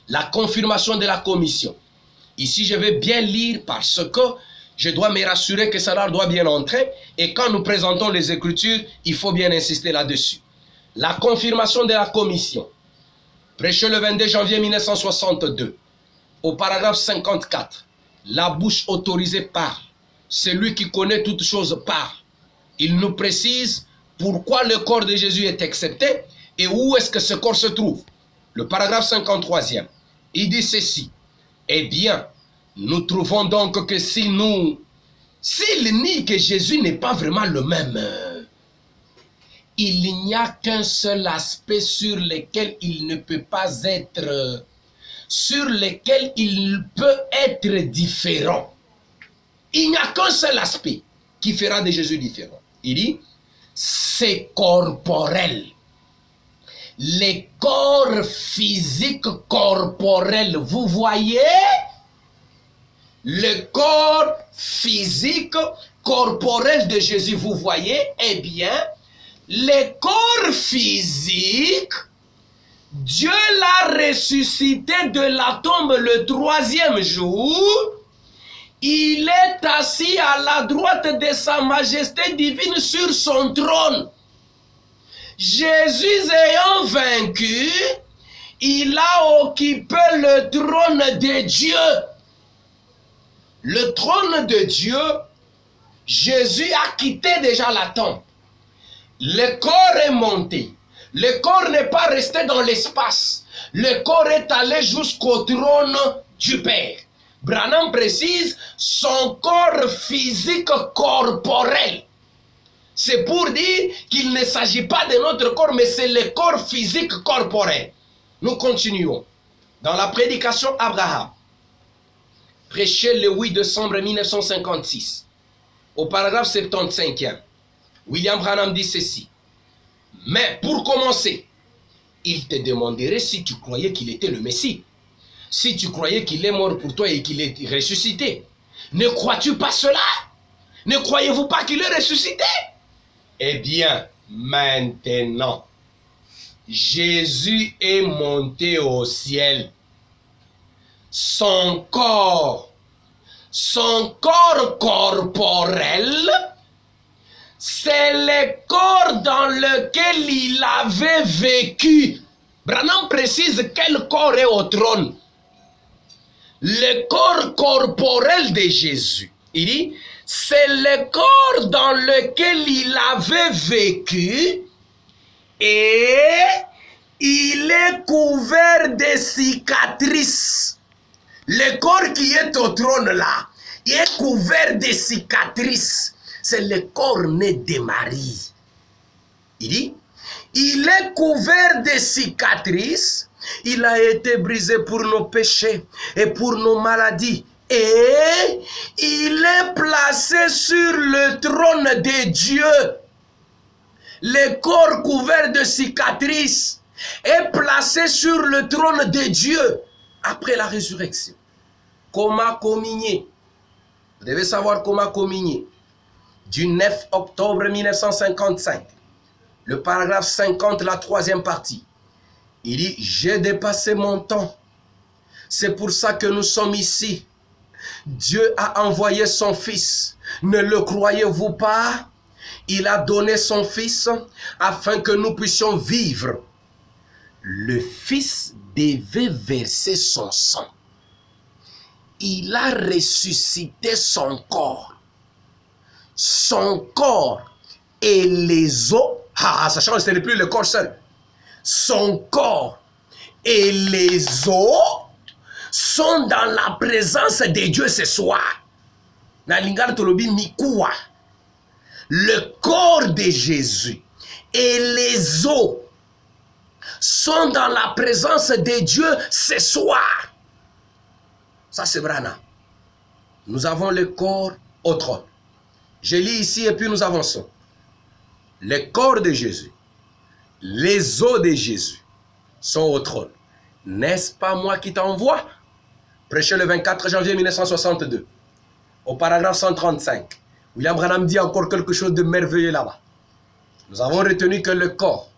Speaker 2: La confirmation de la commission. Ici, je vais bien lire parce que je dois me rassurer que cela doit bien entrer. Et quand nous présentons les Écritures, il faut bien insister là-dessus. La confirmation de la commission. Prêché le 22 janvier 1962. Au paragraphe 54. La bouche autorisée parle. Celui qui connaît toutes choses parle. Il nous précise pourquoi le corps de Jésus est accepté et où est-ce que ce corps se trouve. Le paragraphe 53e. Il dit ceci. Eh bien, nous trouvons donc que s'il nie que Jésus n'est pas vraiment le même, il n'y a qu'un seul aspect sur lequel il ne peut pas être, sur lequel il peut être différent. Il n'y a qu'un seul aspect qui fera de Jésus différent. Il dit, c'est corporel. Les corps physiques corporels, vous voyez? Le corps physique corporel de Jésus, vous voyez? Eh bien, les corps physiques, Dieu l'a ressuscité de la tombe le 3e jour. Il est assis à la droite de sa majesté divine sur son trône. Jésus ayant vaincu, il a occupé le trône de Dieu. Le trône de Dieu, Jésus a quitté déjà la tombe. Le corps est monté. Le corps n'est pas resté dans l'espace. Le corps est allé jusqu'au trône du Père. Branham précise son corps physique corporel. C'est pour dire qu'il ne s'agit pas de notre corps, mais c'est le corps physique corporel. Nous continuons. Dans la prédication Abraham, prêché le 8 décembre 1956, au paragraphe 75e, William Branham dit ceci. Mais pour commencer, il te demanderait si tu croyais qu'il était le Messie. Si tu croyais qu'il est mort pour toi et qu'il est ressuscité. Ne crois-tu pas cela? Ne croyez-vous pas qu'il est ressuscité? Eh bien, maintenant, Jésus est monté au ciel. Son corps corporel, c'est le corps dans lequel il avait vécu. Branham précise quel corps est au trône. Le corps corporel de Jésus. Il dit, c'est le corps dans lequel il avait vécu et il est couvert de cicatrices. Le corps qui est au trône là, il est couvert de cicatrices. C'est le corps né de Marie. Il dit, il est couvert de cicatrices. Il a été brisé pour nos péchés et pour nos maladies. Et il est placé sur le trône de Dieu. Le corps couvert de cicatrices est placé sur le trône de Dieu après la résurrection. Comment communier? Vous devez savoir comment communier. Du 9 octobre 1955, le paragraphe 50, la 3e partie. Il dit, j'ai dépassé mon temps. C'est pour ça que nous sommes ici. Dieu a envoyé son Fils. Ne le croyez-vous pas? Il a donné son Fils afin que nous puissions vivre. Le Fils devait verser son sang. Il a ressuscité son corps. Son corps et les os. Sachant que ce n'est plus le corps seul. Son corps et les os sont dans la présence de Dieu ce soir. Le corps de Jésus et les os sont dans la présence de Dieu ce soir. Ça c'est Branham. Nous avons le corps au trône. Je lis ici et puis nous avançons. Le corps de Jésus, les os de Jésus sont au trône. N'est-ce pas moi qui t'envoie? Prêché le 24 janvier 1962. Au paragraphe 135. William Branham dit encore quelque chose de merveilleux là-bas. Nous avons retenu que le corps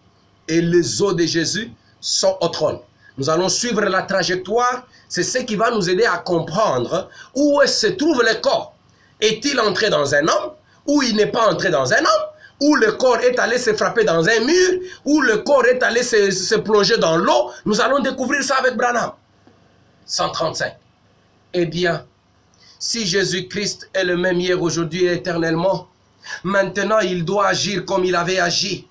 Speaker 2: et les os de Jésus sont au trône. Nous allons suivre la trajectoire. C'est ce qui va nous aider à comprendre où se trouve le corps. Est-il entré dans un homme? Ou il n'est pas entré dans un homme? Ou le corps est allé se frapper dans un mur? Ou le corps est allé se plonger dans l'eau? Nous allons découvrir ça avec Branham. 135. Eh bien, si Jésus-Christ est le même hier, aujourd'hui et éternellement, maintenant il doit agir comme il avait agi.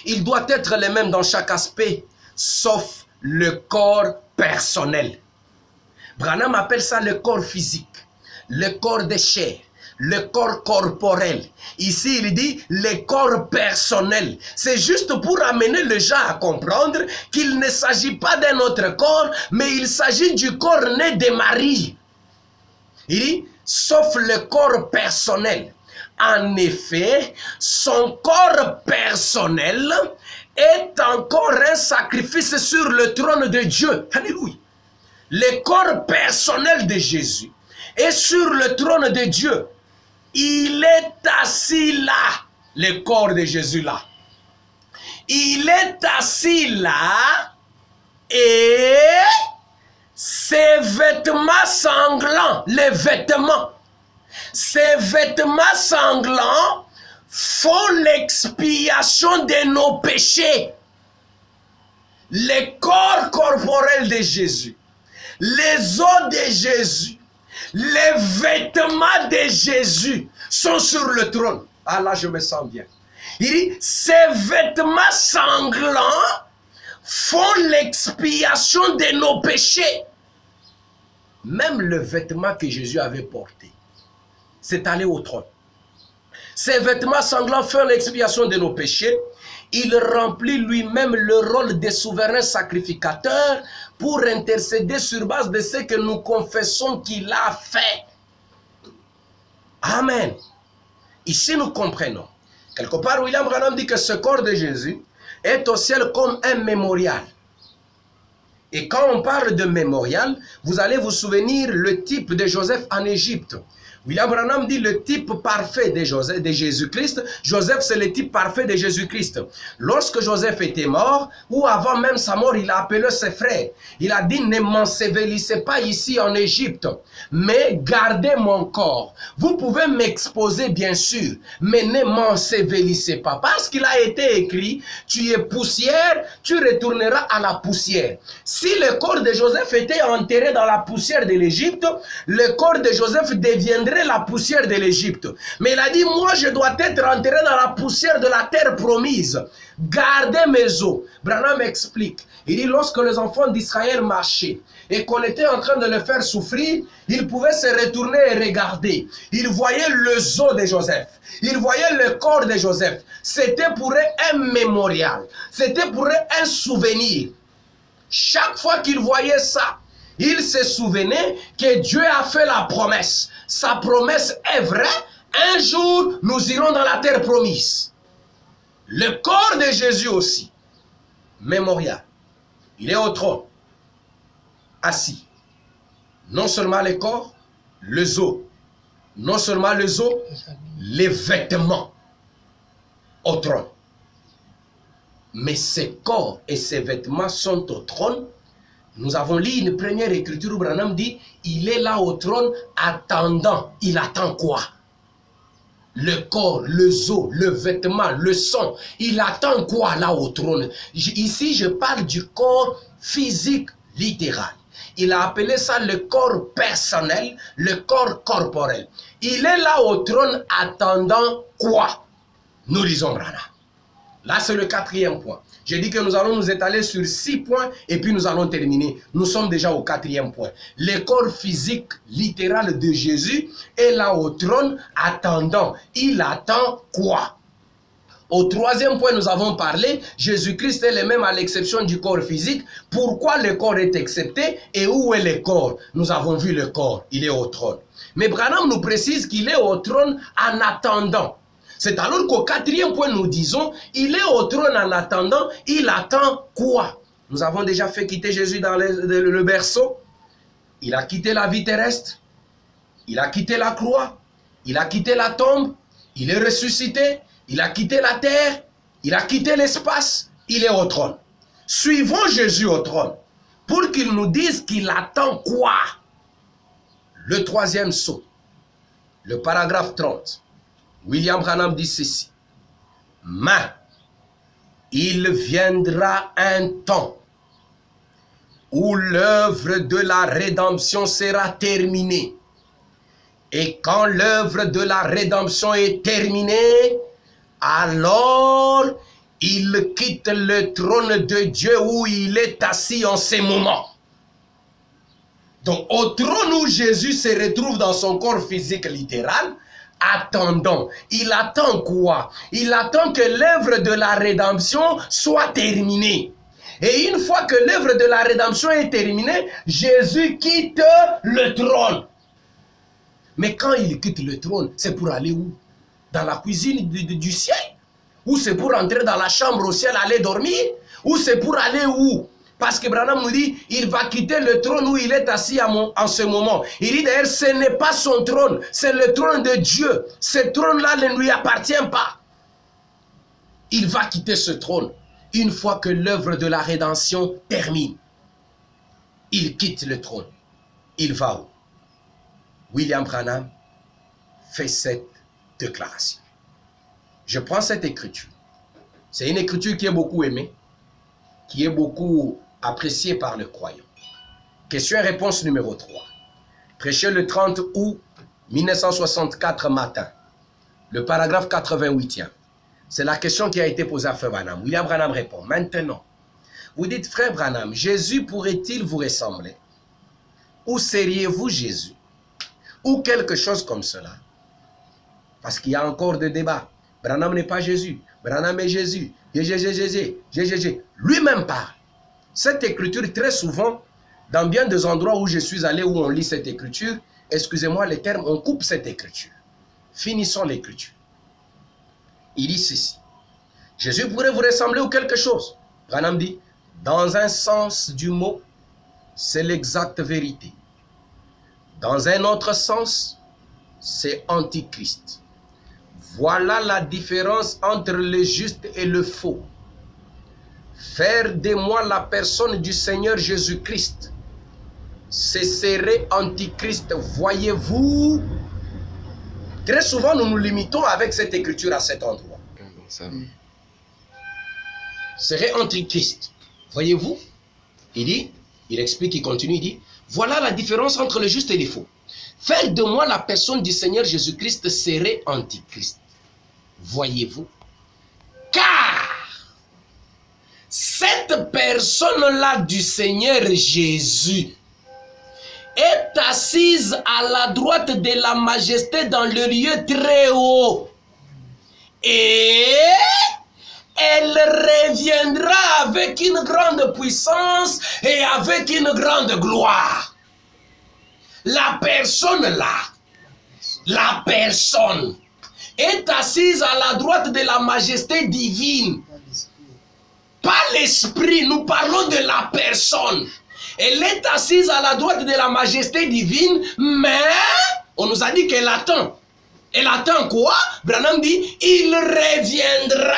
Speaker 2: Il doit être le même dans chaque aspect, sauf le corps personnel. Branham appelle ça le corps physique, le corps de chair, le corps corporel. Ici, il dit le corps personnel. C'est juste pour amener les gens à comprendre qu'il ne s'agit pas d'un autre corps, mais il s'agit du corps né de Marie. Il dit, sauf le corps personnel. En effet, son corps personnel est encore un sacrifice sur le trône de Dieu. Alléluia. Le corps personnel de Jésus est sur le trône de Dieu. Il est assis là, le corps de Jésus là. Il est assis là et ses vêtements sanglants, les vêtements, ces vêtements sanglants font l'expiation de nos péchés. Le corps corporel de Jésus, les os de Jésus, les vêtements de Jésus sont sur le trône. Ah là, je me sens bien. Il dit, ces vêtements sanglants font l'expiation de nos péchés. Même le vêtement que Jésus avait porté, c'est allé au trône. Ces vêtements sanglants font l'expiation de nos péchés. Il remplit lui-même le rôle de souverain sacrificateur pour intercéder sur base de ce que nous confessons qu'il a fait. Amen. Ici, nous comprenons. Quelque part, William Branham dit que ce corps de Jésus est au ciel comme un mémorial. Et quand on parle de mémorial, vous allez vous souvenir le type de Joseph en Égypte. William Branham dit le type parfait de Jésus-Christ. Joseph, c'est le type parfait de Jésus-Christ. Lorsque Joseph était mort, ou avant même sa mort, il a appelé ses frères. Il a dit, ne m'ensevelissez pas ici en Égypte, mais gardez mon corps. Vous pouvez m'exposer, bien sûr, mais ne m'ensevelissez pas. Parce qu'il a été écrit, tu es poussière, tu retourneras à la poussière. Si le corps de Joseph était enterré dans la poussière de l'Égypte, le corps de Joseph deviendrait la poussière de l'Égypte. Mais il a dit, moi je dois être enterré dans la poussière de la terre promise. Gardez mes os. Branham explique. Il dit, lorsque les enfants d'Israël marchaient et qu'on était en train de les faire souffrir, ils pouvaient se retourner et regarder. Ils voyaient les os de Joseph. Ils voyaient le corps de Joseph. C'était pour eux un mémorial. C'était pour eux un souvenir. Chaque fois qu'ils voyaient ça, ils se souvenaient que Dieu a fait la promesse. Sa promesse est vraie. Un jour, nous irons dans la terre promise. Le corps de Jésus aussi, mémorial. Il est au trône, assis. Non seulement le corps, les os. Non seulement les os, les vêtements au trône. Mais ces corps et ces vêtements sont au trône. Nous avons lu une première écriture où Branham dit, il est là au trône attendant. Il attend quoi? Le corps, les os, le vêtement, le sang. Il attend quoi là au trône? Ici, je parle du corps physique littéral. Il a appelé ça le corps personnel, le corps corporel. Il est là au trône attendant quoi? Nous lisons Branham. Là, c'est le 4e point. J'ai dit que nous allons nous étaler sur 6 points et puis nous allons terminer. Nous sommes déjà au 4e point. Le corps physique littéral de Jésus est là au trône attendant. Il attend quoi? Au 3e point, nous avons parlé, Jésus-Christ est le même à l'exception du corps physique. Pourquoi le corps est excepté et où est le corps? Nous avons vu le corps, il est au trône. Mais Branham nous précise qu'il est au trône en attendant. C'est alors qu'au 4e point, nous disons, il est au trône en attendant, il attend quoi? Nous avons déjà fait quitter Jésus dans le berceau. Il a quitté la vie terrestre, il a quitté la croix, il a quitté la tombe, il est ressuscité, il a quitté la terre, il a quitté l'espace, il est au trône. Suivons Jésus au trône pour qu'il nous dise qu'il attend quoi? Le 3e saut, le paragraphe 30. William Branham dit ceci. Mais il viendra un temps où l'œuvre de la rédemption sera terminée. Et quand l'œuvre de la rédemption est terminée, alors il quitte le trône de Dieu où il est assis en ces moments. Donc au trône où Jésus se retrouve dans son corps physique littéral, attendant. Il attend quoi? Il attend que l'œuvre de la rédemption soit terminée. Et une fois que l'œuvre de la rédemption est terminée, Jésus quitte le trône. Mais quand il quitte le trône, c'est pour aller où? Dans la cuisine du ciel? Ou c'est pour entrer dans la chambre au ciel, aller dormir? Ou c'est pour aller où? Parce que Branham nous dit, il va quitter le trône où il est assis en ce moment. Il dit d'ailleurs, ce n'est pas son trône, c'est le trône de Dieu. Ce trône-là ne lui appartient pas. Il va quitter ce trône une fois que l'œuvre de la rédemption termine. Il quitte le trône. Il va où? William Branham fait cette déclaration. Je prends cette écriture. C'est une écriture qui est beaucoup aimée, qui est beaucoup appréciée par le croyant. Question et réponse numéro 3. Prêché le 30 août 1964 matin. Le paragraphe 88e. C'est la question qui a été posée à Frère Branham. William Branham répond. Maintenant, vous dites, Frère Branham, Jésus pourrait-il vous ressembler? Ou seriez-vous Jésus? Ou quelque chose comme cela? Parce qu'il y a encore des débats. Branham n'est pas Jésus. Branham est Jésus. Jésus. Lui-même parle. Cette écriture, très souvent, dans bien des endroits où je suis allé, où on lit cette écriture, excusez-moi les termes, on coupe cette écriture. Finissons l'écriture. Il dit ceci. Jésus pourrait vous ressembler ou quelque chose. Branham dit, dans un sens du mot, c'est l'exacte vérité. Dans un autre sens, c'est antichrist. Voilà la différence entre le juste et le faux. Faire de moi la personne du Seigneur Jésus-Christ, ce serait antichrist. Voyez-vous? Très souvent, nous nous limitons avec cette écriture à cet endroit. Serait antichrist. Voyez-vous? Il dit, il explique, il continue, il dit, voilà la différence entre le juste et le faux. Faire de moi la personne du Seigneur Jésus-Christ serait antichrist. Voyez-vous? Car cette personne-là du Seigneur Jésus est assise à la droite de la majesté dans le lieu très haut. Et elle reviendra avec une grande puissance et avec une grande gloire. La personne là, la personne est assise à la droite de la majesté divine. Pas l'esprit, nous parlons de la personne. Elle est assise à la droite de la majesté divine, mais on nous a dit qu'elle attend. Elle attend quoi? Branham dit, il reviendra.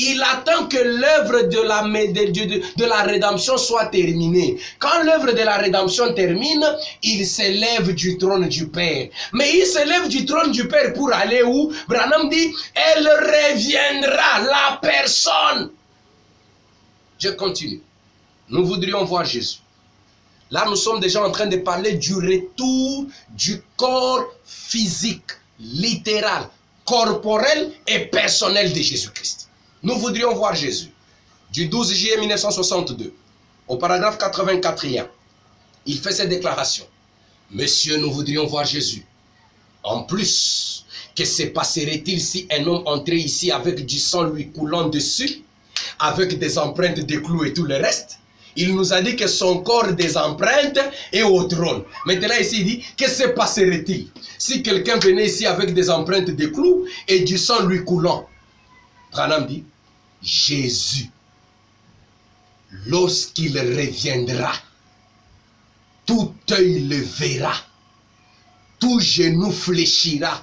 Speaker 2: Il attend que l'œuvre de la rédemption soit terminée. Quand l'œuvre de la rédemption termine, il s'élève du trône du Père. Mais il s'élève du trône du Père pour aller où? Branham dit, elle reviendra, la personne. Je continue. Nous voudrions voir Jésus. Là, nous sommes déjà en train de parler du retour du corps physique, littéral, corporel et personnel de Jésus-Christ. Nous voudrions voir Jésus. Du 12 juillet 1962, au paragraphe 84e, il fait cette déclaration. Monsieur, nous voudrions voir Jésus. En plus, que se passerait-il si un homme entrait ici avec du sang lui coulant dessus, avec des empreintes de clous et tout le reste? Il nous a dit que son corps des empreintes est au trône. Maintenant ici il dit, que se passerait-il si quelqu'un venait ici avec des empreintes de clous et du sang lui coulant? Branham dit, Jésus, lorsqu'il reviendra, tout œil le verra, tout genou fléchira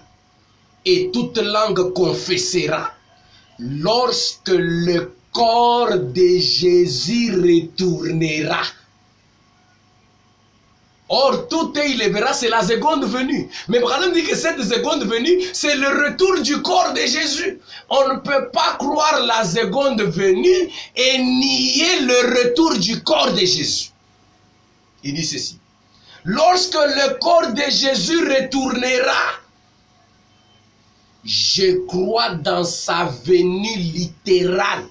Speaker 2: et toute langue confessera. Lorsque le corps de Jésus retournera. Or, tout œil le verra, c'est la seconde venue. Mais Branham dit que cette seconde venue, c'est le retour du corps de Jésus. On ne peut pas croire la seconde venue et nier le retour du corps de Jésus. Il dit ceci. Lorsque le corps de Jésus retournera, je crois dans sa venue littérale.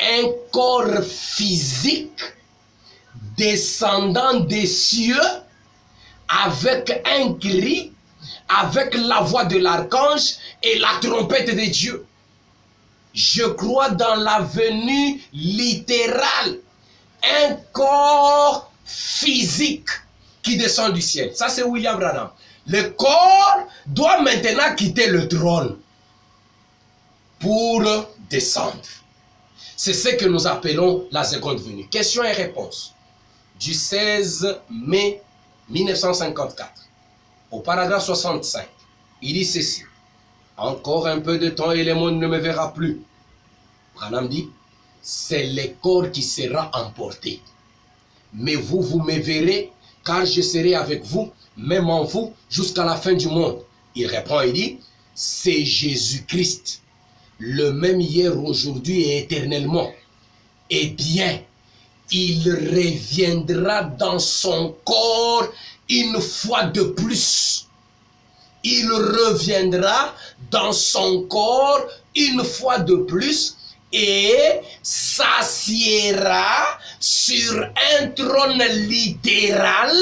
Speaker 2: Un corps physique descendant des cieux avec un cri, avec la voix de l'archange et la trompette de Dieu. Je crois dans la venue littérale, un corps physique qui descend du ciel. Ça, c'est William Branham. Le corps doit maintenant quitter le trône pour descendre. C'est ce que nous appelons la seconde venue. Question et réponse. Du 16 mai 1954, au paragraphe 65, il dit ceci. Encore un peu de temps et le monde ne me verra plus. Branham dit, c'est le corps qui sera emporté. Mais vous, vous me verrez, car je serai avec vous, même en vous, jusqu'à la fin du monde. Il répond, il dit, c'est Jésus-Christ, le même hier, aujourd'hui et éternellement. Eh bien, il reviendra dans son corps une fois de plus. Il reviendra dans son corps une fois de plus et s'assiera sur un trône littéral,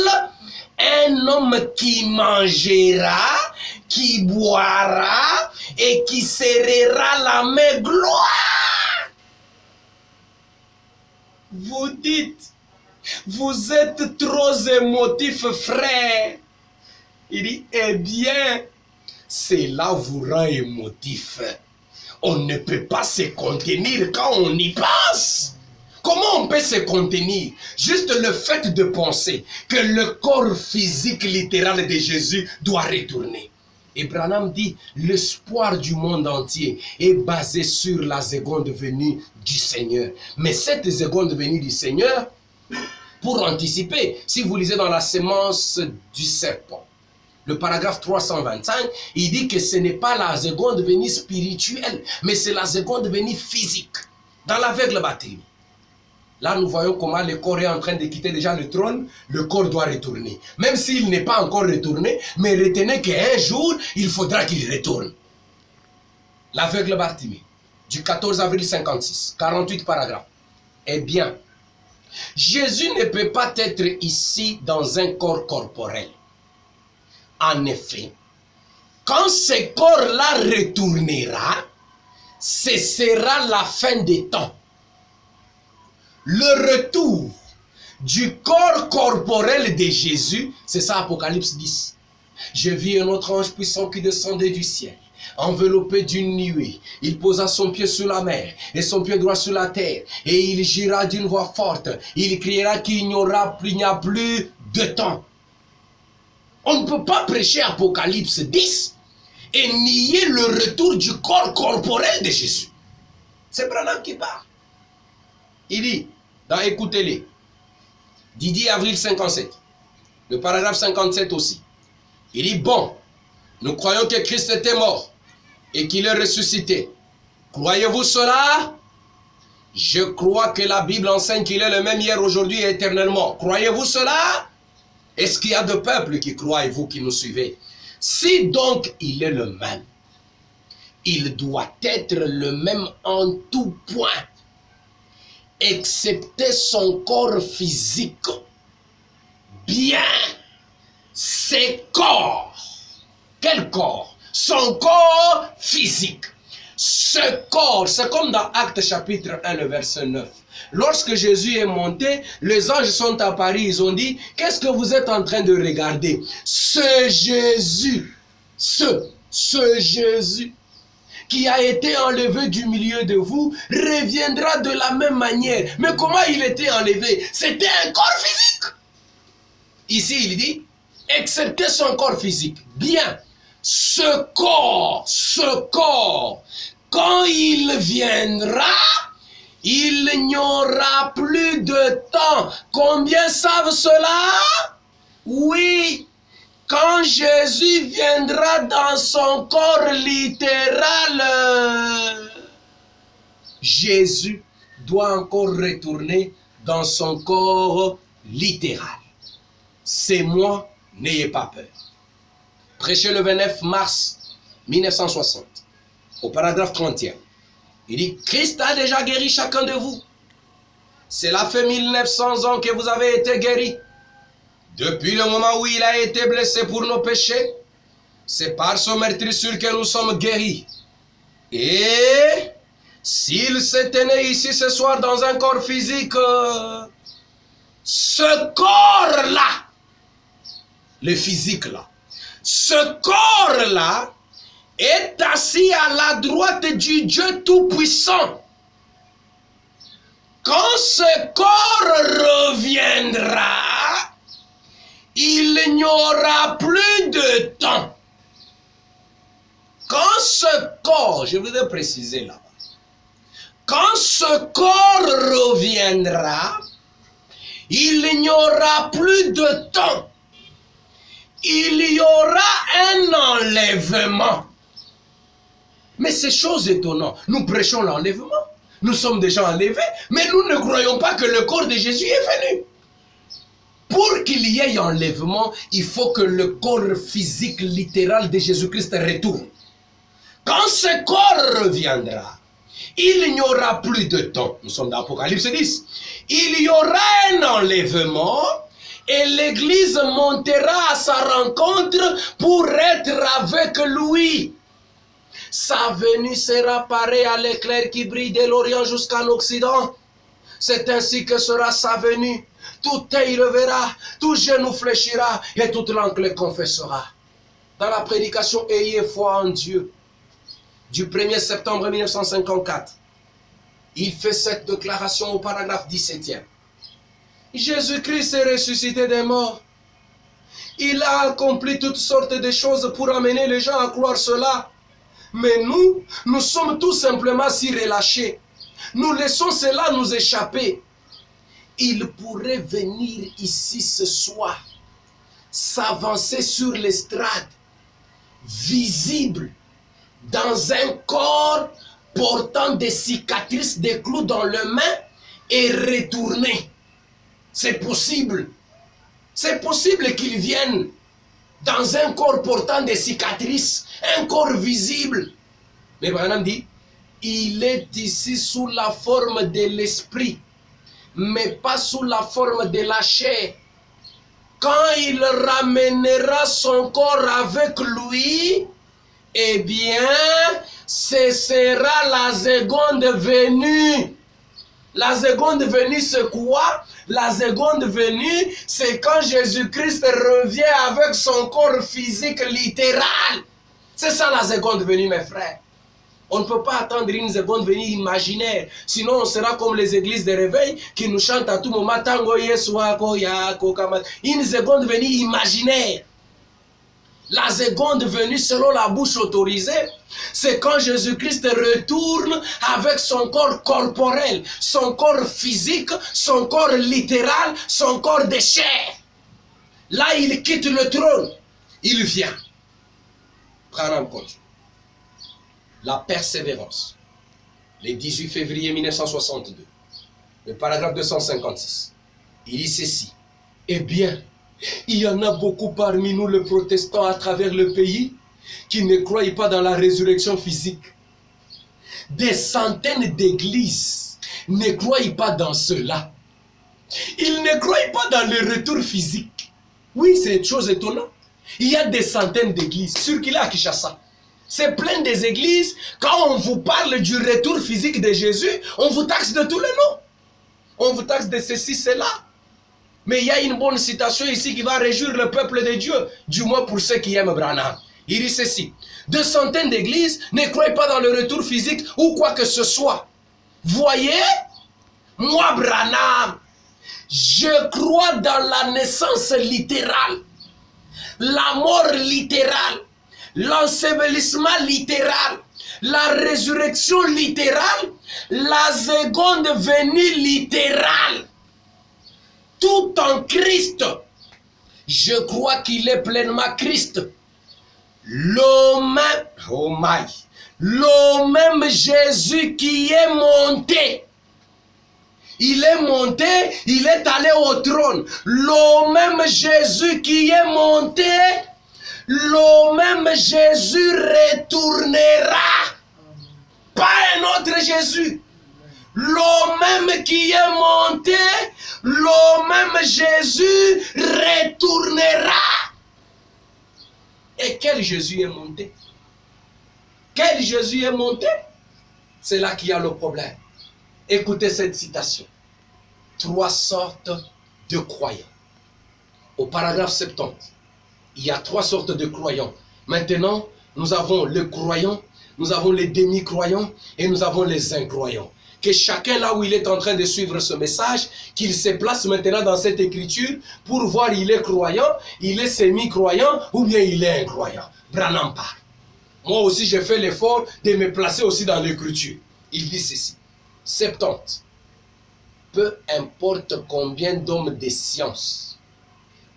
Speaker 2: un homme qui mangera, qui boira et qui serrera la main gloire. Vous dites, vous êtes trop émotif, frère. Il dit, eh bien, cela vous rend émotif. On ne peut pas se contenir quand on y pense. Comment on peut se contenir? Juste le fait de penser que le corps physique littéral de Jésus doit retourner. Et Branham dit, l'espoir du monde entier est basé sur la seconde venue du Seigneur. Mais cette seconde venue du Seigneur, pour anticiper, si vous lisez dans la sémence du serpent, le paragraphe 325, il dit que ce n'est pas la seconde venue spirituelle, mais c'est la seconde venue physique, dans l'aveugle baptême. Là, nous voyons comment le corps est en train de quitter déjà le trône, le corps doit retourner. Même s'il n'est pas encore retourné, mais retenez qu'un jour, il faudra qu'il retourne. L'aveugle Bartimée, du 14 avril 56, 48 paragraphes. Eh bien, Jésus ne peut pas être ici dans un corps corporel. En effet, quand ce corps-là retournera, ce sera la fin des temps. Le retour du corps corporel de Jésus, c'est ça Apocalypse 10. Je vis un autre ange puissant qui descendait du ciel, enveloppé d'une nuée. Il posa son pied sur la mer et son pied droit sur la terre. Et il gira d'une voix forte. Il criera qu'il n'y a plus de temps. On ne peut pas prêcher Apocalypse 10 et nier le retour du corps corporel de Jésus. C'est Branham qui parle. Il dit, écoutez-les, Didier Avril 57, le paragraphe 57 aussi. Il dit, bon, nous croyons que Christ était mort et qu'il est ressuscité. Croyez-vous cela? Je crois que la Bible enseigne qu'il est le même hier, aujourd'hui et éternellement. Croyez-vous cela? Est-ce qu'il y a de peuples qui croient et vous qui nous suivez? Si donc il est le même, il doit être le même en tout point, excepté son corps physique. Bien, ses corps. Quel corps? Son corps physique. Ce corps, c'est comme dans Actes chapitre 1, le verset 9. Lorsque Jésus est monté, les anges sont apparus, ils ont dit, qu'est-ce que vous êtes en train de regarder? Ce Jésus, ce Jésus qui a été enlevé du milieu de vous, reviendra de la même manière. Mais comment il était enlevé? C'était un corps physique. Ici, il dit, excepté son corps physique. Bien, ce corps, quand il viendra, il n'y aura plus de temps. Combien savent cela? Oui. Quand Jésus viendra dans son corps littéral, Jésus doit encore retourner dans son corps littéral. C'est moi, n'ayez pas peur. Prêché le 29 mars 1960, au paragraphe 31. Il dit, Christ a déjà guéri chacun de vous. Cela fait 1900 ans que vous avez été guéris. Depuis le moment où il a été blessé pour nos péchés, c'est par son meurtrissure que nous sommes guéris. Et s'il s'était né ici ce soir dans un corps physique, ce corps-là, le physique là, ce corps-là est assis à la droite du Dieu Tout-Puissant. Quand ce corps reviendra, il n'y aura plus de temps. Quand ce corps, je voudrais préciser là-bas, quand ce corps reviendra, il n'y aura plus de temps. Il y aura un enlèvement. Mais c'est chose étonnante. Nous prêchons l'enlèvement. Nous sommes déjà enlevés, mais nous ne croyons pas que le corps de Jésus est venu. Pour qu'il y ait enlèvement, il faut que le corps physique littéral de Jésus-Christ retourne. Quand ce corps reviendra, il n'y aura plus de temps. Nous sommes dans Apocalypse 10. Il y aura un enlèvement et l'Église montera à sa rencontre pour être avec lui. Sa venue sera pareille à l'éclair qui brille de l'Orient jusqu'en Occident. C'est ainsi que sera sa venue. Tout œil le verra, tout genou fléchira et toute langue le confessera. Dans la prédication, ayez foi en Dieu. Du 1er septembre 1954, il fait cette déclaration au paragraphe 17e. Jésus-Christ est ressuscité des morts. Il a accompli toutes sortes de choses pour amener les gens à croire cela. Mais nous sommes tout simplement si relâchés. Nous laissons cela nous échapper. Il pourrait venir ici ce soir, s'avancer sur l'estrade, visible, dans un corps portant des cicatrices, des clous dans les mains et retourner. C'est possible. C'est possible qu'il vienne dans un corps portant des cicatrices, un corps visible. Mais Branham dit, il est ici sous la forme de l'esprit, mais pas sous la forme de la chair. Quand il ramènera son corps avec lui, eh bien, ce sera la seconde venue. La seconde venue, c'est quoi? La seconde venue, c'est quand Jésus-Christ revient avec son corps physique littéral. C'est ça la seconde venue, mes frères. On ne peut pas attendre une seconde venue imaginaire. Sinon, on sera comme les églises de réveil qui nous chantent à tout moment. Une seconde venue imaginaire. La seconde venue selon la bouche autorisée, c'est quand Jésus-Christ retourne avec son corps corporel, son corps physique, son corps littéral, son corps de chair. Là, il quitte le trône. Il vient. Prends en compte. La persévérance. Le 18 février 1962. Le paragraphe 256. Il dit ceci. Eh bien, il y en a beaucoup parmi nous, les protestants à travers le pays, qui ne croient pas dans la résurrection physique. Des centaines d'églises ne croient pas dans cela. Ils ne croient pas dans le retour physique. Oui, c'est une chose étonnante. Il y a des centaines d'églises, circulées à Kinshasa. C'est plein des églises. Quand on vous parle du retour physique de Jésus, on vous taxe de tous les noms. On vous taxe de ceci, cela. Mais il y a une bonne citation ici qui va réjouir le peuple de Dieu, du moins pour ceux qui aiment Branham. Il dit ceci. Des centaines d'églises ne croient pas dans le retour physique ou quoi que ce soit. Voyez, moi Branham, je crois dans la naissance littérale, la mort littérale, l'ensevelissement littéral, la résurrection littérale, la seconde venue littérale. Tout en Christ. Je crois qu'il est pleinement Christ. L'homme, oh my, le même Jésus qui est monté. Il est monté, il est allé au trône. Le même Jésus qui est monté, le même Jésus retournera. Pas un autre Jésus. le même qui est monté, le même Jésus retournera. Et quel Jésus est monté? Quel Jésus est monté? C'est là qu'il y a le problème. Écoutez cette citation. 3 sortes de croyants. Au paragraphe 70, il y a 3 sortes de croyants. Maintenant, nous avons les croyants, nous avons les demi-croyants et nous avons les incroyants. Que chacun, là où il est en train de suivre ce message, qu'il se place maintenant dans cette écriture pour voir il est croyant, il est semi-croyant ou bien il est incroyant. Branham parle. Moi aussi, j'ai fait l'effort de me placer aussi dans l'écriture. Il dit ceci. 70. Peu importe combien d'hommes de science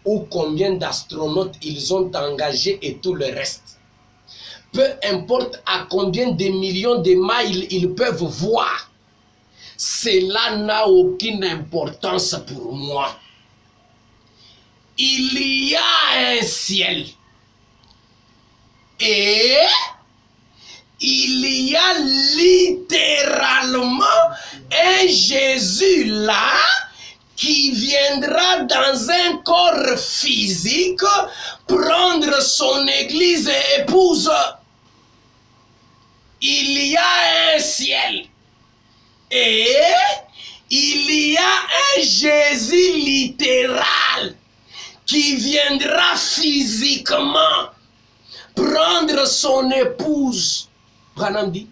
Speaker 2: ou combien d'astronautes ils ont engagés et tout le reste. Peu importe à combien de millions de miles ils peuvent voir. Cela n'a aucune importance pour moi. Il y a un ciel. Et il y a littéralement un Jésus là qui viendra dans un corps physique prendre son église et épouse. Il y a un ciel. Et il y a un Jésus littéral qui viendra physiquement prendre son épouse. Branham dit,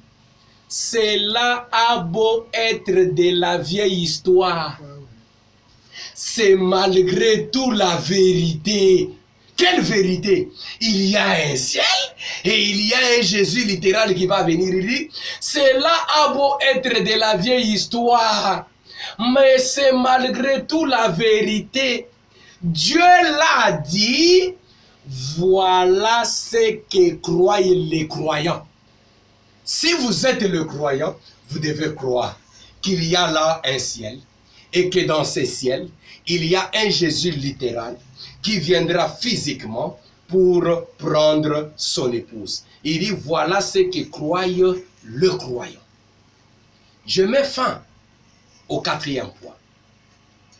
Speaker 2: cela a beau être de la vieille histoire. C'est malgré tout la vérité. Quelle vérité? Il y a un ciel et il y a un Jésus littéral qui va venir. Il dit, cela a beau être de la vieille histoire, mais c'est malgré tout la vérité. Dieu l'a dit, voilà ce que croient les croyants. Si vous êtes le croyant, vous devez croire qu'il y a là un ciel et que dans ce ciel, il y a un Jésus littéral qui viendra physiquement pour prendre son épouse. Il dit, voilà ce que croit le croyant. Je mets fin au 4e point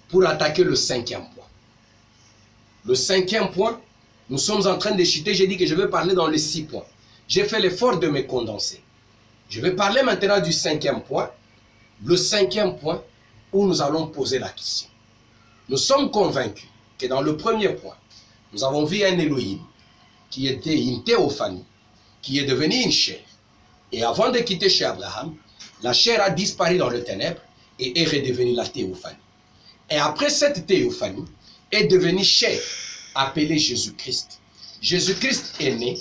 Speaker 2: pour attaquer le 5e point. Le 5e point, nous sommes en train de chuter. J'ai dit que je vais parler dans les 6 points. J'ai fait l'effort de me condenser. Je vais parler maintenant du 5e point. Le 5e point où nous allons poser la question. Nous sommes convaincus que dans le premier point, nous avons vu un Elohim qui était une théophanie, qui est devenu une chair. Et avant de quitter chez Abraham, la chair a disparu dans le ténèbre et est redevenue la théophanie. Et après cette théophanie, est devenue chair, appelée Jésus-Christ. Jésus-Christ est né,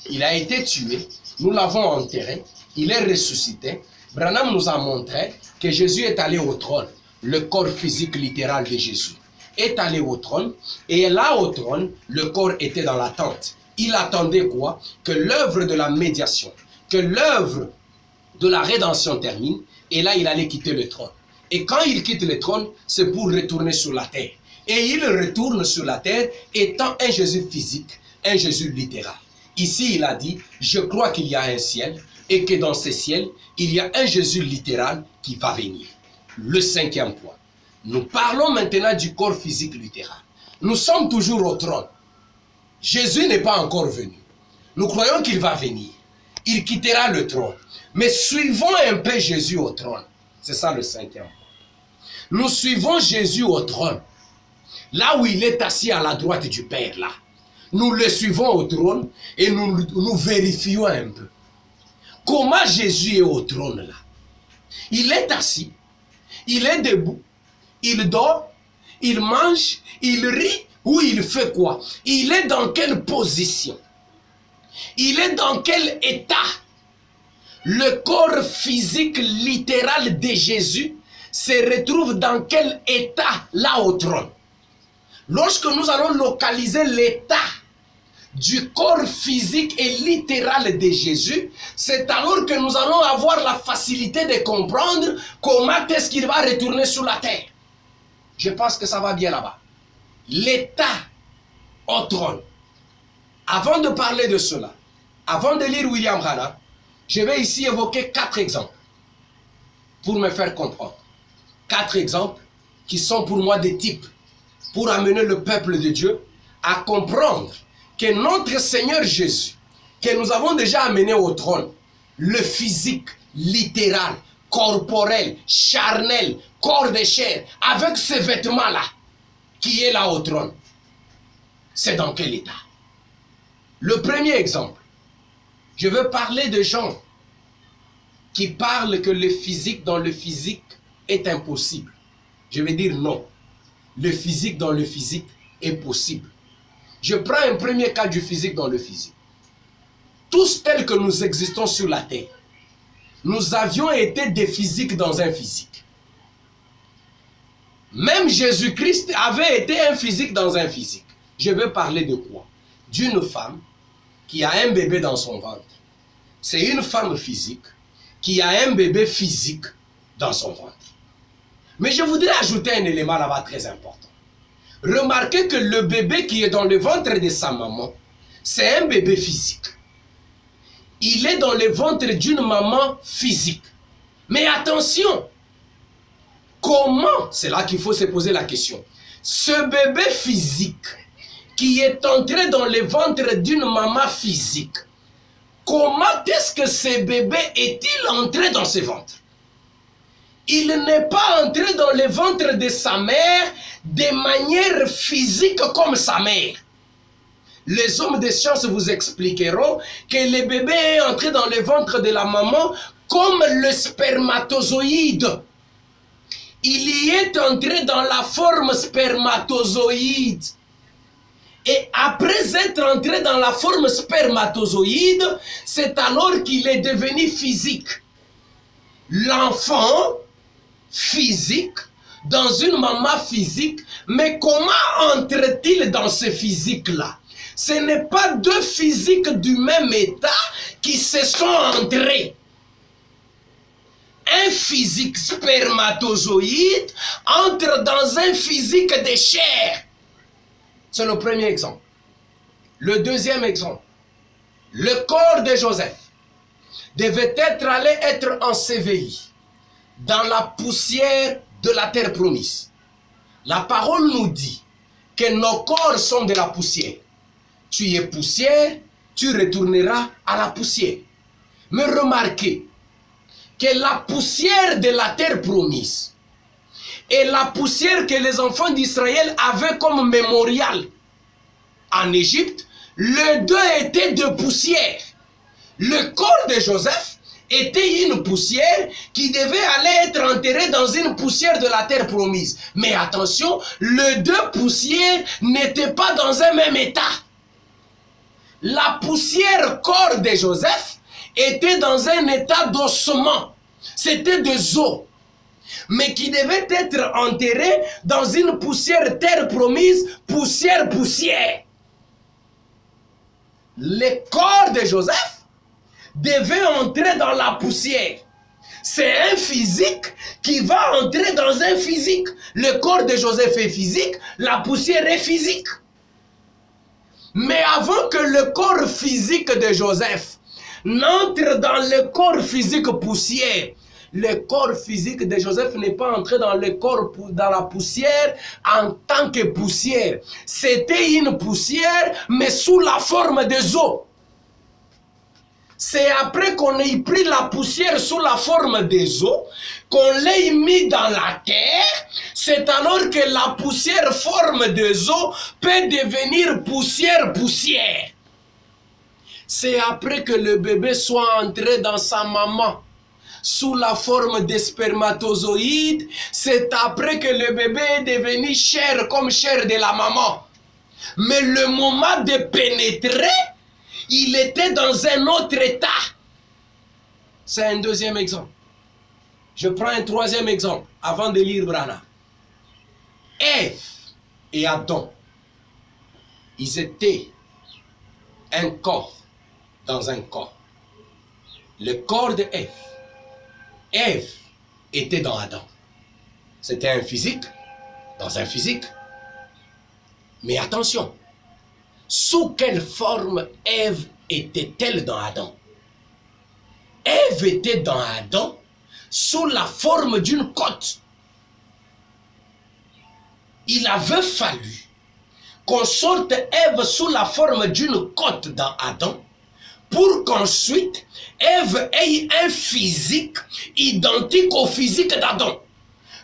Speaker 2: il a été tué, nous l'avons enterré, il est ressuscité. Branham nous a montré que Jésus est allé au trône. Le corps physique littéral de Jésus est allé au trône. Et là au trône, le corps était dans l'attente. Il attendait quoi? Que l'œuvre de la médiation, que l'œuvre de la rédemption termine. Et là, il allait quitter le trône. Et quand il quitte le trône, c'est pour retourner sur la terre. Et il retourne sur la terre étant un Jésus physique, un Jésus littéral. Ici, il a dit, je crois qu'il y a un ciel et que dans ce ciel, il y a un Jésus littéral qui va venir. Le 5e point. Nous parlons maintenant du corps physique littéral. Nous sommes toujours au trône. Jésus n'est pas encore venu. Nous croyons qu'il va venir. Il quittera le trône. Mais suivons un peu Jésus au trône. C'est ça le 5e point. Nous suivons Jésus au trône. Là où il est assis à la droite du Père, là. Nous le suivons au trône et nous vérifions un peu. Comment Jésus est au trône là? Il est assis, il est debout, il dort, il mange, il rit ou il fait quoi? Il est dans quelle position? Il est dans quel état? Le corps physique littéral de Jésus se retrouve dans quel état là au trône? Lorsque nous allons localiser l'état du corps physique et littéral de Jésus, c'est alors que nous allons avoir la facilité de comprendre comment est-ce qu'il va retourner sur la terre. Je pense que ça va bien là-bas. L'état au trône. Avant de parler de cela, avant de lire William Branham, je vais ici évoquer 4 exemples. pour me faire comprendre. 4 exemples qui sont pour moi des types pour amener le peuple de Dieu à comprendre que notre Seigneur Jésus, que nous avons déjà amené au trône, le physique, littéral, corporel, charnel, corps de chair, avec ces vêtements-là, qui est là au trône, c'est dans quel état? Le premier exemple, je veux parler de gens qui parlent que le physique dans le physique est impossible. Je vais dire non. Le physique dans le physique est possible. Je prends un premier cas du physique dans le physique. Tous tels que nous existons sur la terre, nous avions été des physiques dans un physique. Même Jésus-Christ avait été un physique dans un physique. Je veux parler de quoi? D'une femme qui a un bébé dans son ventre. C'est une femme physique qui a un bébé physique dans son ventre. Mais je voudrais ajouter un élément là-bas très important. Remarquez que le bébé qui est dans le ventre de sa maman, c'est un bébé physique. Il est dans le ventre d'une maman physique. Mais attention, comment, c'est là qu'il faut se poser la question, ce bébé physique qui est entré dans le ventre d'une maman physique, comment est-ce que ce bébé est-il entré dans ce ventre? Il n'est pas entré dans le ventre de sa mère de manière physique comme sa mère. Les hommes de science vous expliqueront que le bébé est entré dans le ventre de la maman comme le spermatozoïde. Il y est entré dans la forme spermatozoïde. Et après être entré dans la forme spermatozoïde, c'est alors qu'il est devenu physique. L'enfant physique dans une maman physique, mais comment entre-t-il dans ce physique-là? Ce n'est pas deux physiques du même état qui se sont entrés. Un physique spermatozoïde entre dans un physique de chair. C'est le premier exemple. Le deuxième exemple. Le corps de Joseph devait allé être enseveli dans la poussière de la terre promise. La parole nous dit que nos corps sont de la poussière. Tu es poussière, tu retourneras à la poussière. Mais remarquez que la poussière de la terre promise et la poussière que les enfants d'Israël avaient comme mémorial en Égypte, les deux étaient de poussière. Le corps de Joseph était une poussière qui devait aller être enterrée dans une poussière de la terre promise. Mais attention, les deux poussières n'étaient pas dans un même état. La poussière corps de Joseph était dans un état d'ossement. C'était des os. Mais qui devait être enterré dans une poussière terre promise, poussière. Le corps de Joseph devait entrer dans la poussière. C'est un physique qui va entrer dans un physique. Le corps de Joseph est physique, la poussière est physique. Mais avant que le corps physique de Joseph n'entre dans le corps physique poussière, le corps physique de Joseph n'est pas entré dans le corps, dans la poussière en tant que poussière. C'était une poussière, mais sous la forme des os. C'est après qu'on ait pris la poussière sous la forme des os, qu'on l'ait mis dans la terre, c'est alors que la poussière forme des os peut devenir poussière. C'est après que le bébé soit entré dans sa maman sous la forme des spermatozoïdes, c'est après que le bébé est devenu chair comme chair de la maman. Mais le moment de pénétrer, il était dans un autre état. C'est un deuxième exemple. Je prends un troisième exemple avant de lire Branham. Ève et Adam, ils étaient un corps dans un corps. Le corps de Ève. Ève était dans Adam. C'était un physique dans un physique. Mais attention, sous quelle forme Ève était-elle dans Adam? Ève était dans Adam sous la forme d'une côte. Il avait fallu qu'on sorte Ève sous la forme d'une côte dans Adam pour qu'ensuite Ève ait un physique identique au physique d'Adam.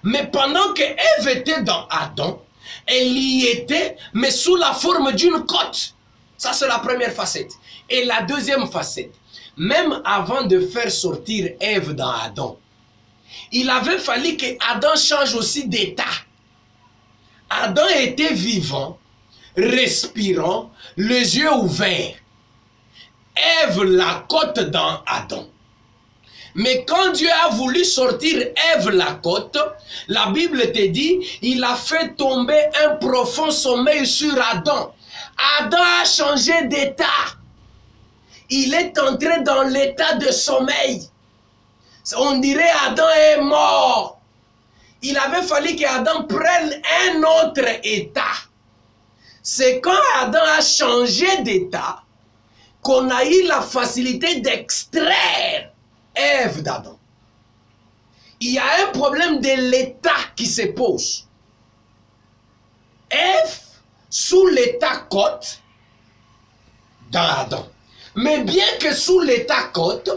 Speaker 2: Mais pendant que Ève était dans Adam, elle y était, mais sous la forme d'une côte. Ça, c'est la première facette. Et la deuxième facette, même avant de faire sortir Ève dans Adam, il avait fallu que Adam change aussi d'état. Adam était vivant, respirant, les yeux ouverts. Ève la côte dans Adam. Mais quand Dieu a voulu sortir Ève la côte, la Bible te dit, il a fait tomber un profond sommeil sur Adam. Adam a changé d'état. Il est entré dans l'état de sommeil. On dirait Adam est mort. Il avait fallu qu'Adam prenne un autre état. C'est quand Adam a changé d'état qu'on a eu la facilité d'extraire Ève d'Adam. Il y a un problème de l'état qui se pose. Ève sous l'état côte dans Adam. Mais bien que sous l'état côte,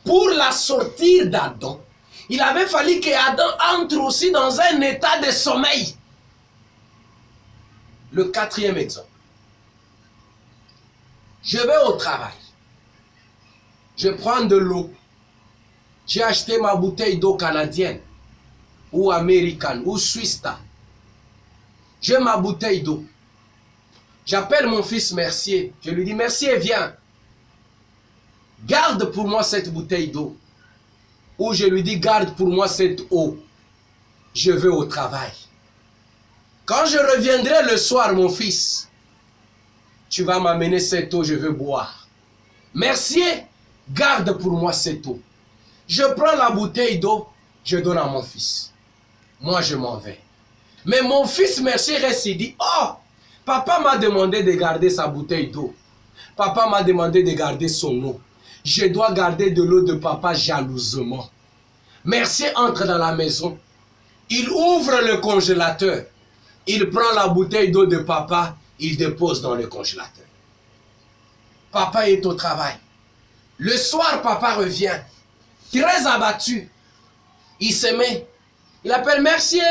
Speaker 2: pour la sortir d'Adam, il avait fallu qu'Adam entre aussi dans un état de sommeil. Le quatrième exemple. Je vais au travail. Je prends de l'eau. J'ai acheté ma bouteille d'eau canadienne ou américaine ou suisse. J'ai ma bouteille d'eau. J'appelle mon fils Mercier. Je lui dis, Mercier, viens. Garde pour moi cette bouteille d'eau. Ou je lui dis, garde pour moi cette eau. Je vais au travail. Quand je reviendrai le soir, mon fils, tu vas m'amener cette eau, je veux boire. Mercier, garde pour moi cette eau. Je prends la bouteille d'eau, je donne à mon fils. Moi, je m'en vais. Mais mon fils Mercier reste et dit, oh, papa m'a demandé de garder sa bouteille d'eau. Papa m'a demandé de garder son eau. Je dois garder de l'eau de papa jalousement. Mercier entre dans la maison. Il ouvre le congélateur. Il prend la bouteille d'eau de papa. Il dépose dans le congélateur. Papa est au travail. Le soir, papa revient. Très abattu. Il se met. Il appelle Mercier.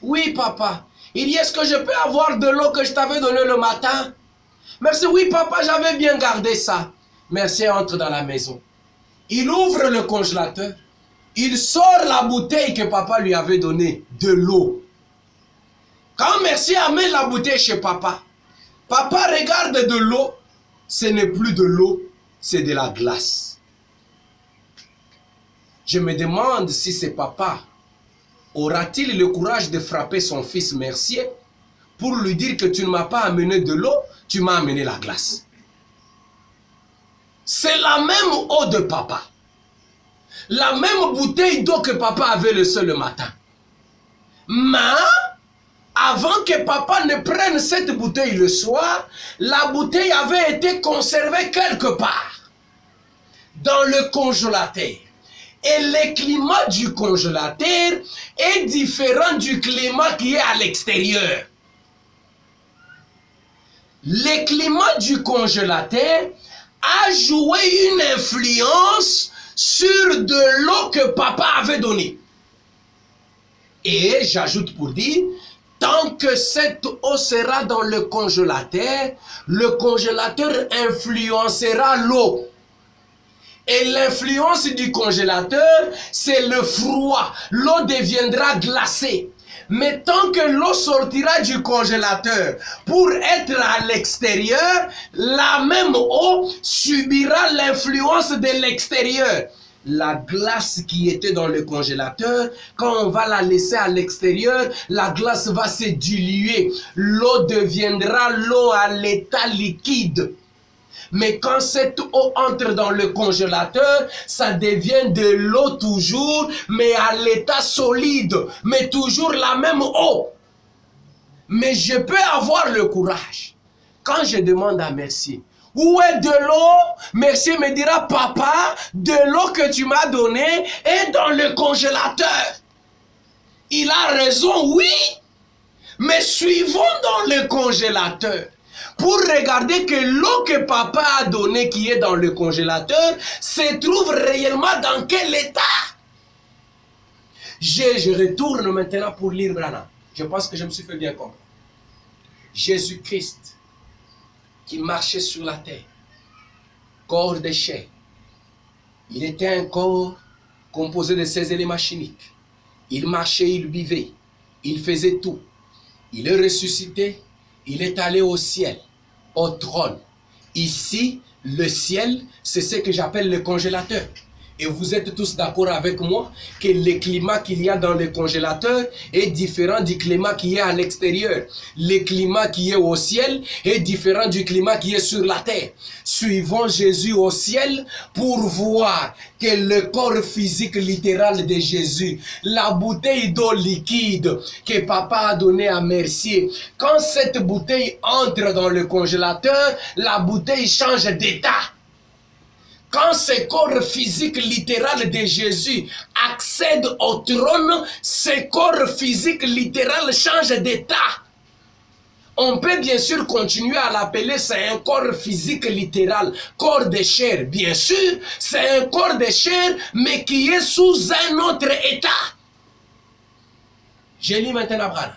Speaker 2: Oui, papa. Il dit, est-ce que je peux avoir de l'eau que je t'avais donnée le matin? Mercier, oui, papa, j'avais bien gardé ça. Mercier entre dans la maison. Il ouvre le congélateur. Il sort la bouteille que papa lui avait donnée, de l'eau. Quand Mercier amène la bouteille chez papa, papa regarde de l'eau. Ce n'est plus de l'eau, c'est de la glace. Je me demande si ce papa aura-t-il le courage de frapper son fils Mercier pour lui dire que tu ne m'as pas amené de l'eau, tu m'as amené la glace. C'est la même eau de papa. La même bouteille d'eau que papa avait le seul matin. Mais avant que papa ne prenne cette bouteille le soir, la bouteille avait été conservée quelque part dans le congélateur. Et le climat du congélateur est différent du climat qui est à l'extérieur. Le climat du congélateur a joué une influence sur de l'eau que papa avait donnée. Et j'ajoute pour dire, tant que cette eau sera dans le congélateur influencera l'eau. Et l'influence du congélateur, c'est le froid. L'eau deviendra glacée. Mais tant que l'eau sortira du congélateur pour être à l'extérieur, la même eau subira l'influence de l'extérieur. La glace qui était dans le congélateur, quand on va la laisser à l'extérieur, la glace va se diluer. L'eau deviendra l'eau à l'état liquide. Mais quand cette eau entre dans le congélateur, ça devient de l'eau toujours, mais à l'état solide, mais toujours la même eau. Mais je peux avoir le courage. Quand je demande à Mercier, Où est de l'eau? Merci me dira, papa, de l'eau que tu m'as donnée est dans le congélateur. Il a raison, oui. Mais suivons dans le congélateur pour regarder que l'eau que papa a donnée qui est dans le congélateur se trouve réellement dans quel état. Je retourne maintenant pour lire Branham. Je pense que je me suis fait bien comprendre. Jésus-Christ qui marchait sur la terre, corps de chair. Il était un corps composé de 16 éléments chimiques. Il marchait, il vivait, il faisait tout. Il est ressuscité, il est allé au ciel, au trône. Ici, le ciel, c'est ce que j'appelle le congélateur. Et vous êtes tous d'accord avec moi que le climat qu'il y a dans le congélateur est différent du climat qui est à l'extérieur. Le climat qui est au ciel est différent du climat qui est sur la terre. Suivons Jésus au ciel pour voir que le corps physique littéral de Jésus, la bouteille d'eau liquide que papa a donnée à Mercier, quand cette bouteille entre dans le congélateur, la bouteille change d'état. Quand ce corps physique littéral de Jésus accède au trône, ce corps physique littéral change d'état. On peut bien sûr continuer à l'appeler, c'est un corps physique littéral, corps de chair. Bien sûr, c'est un corps de chair, mais qui est sous un autre état. Je lis maintenant Branham.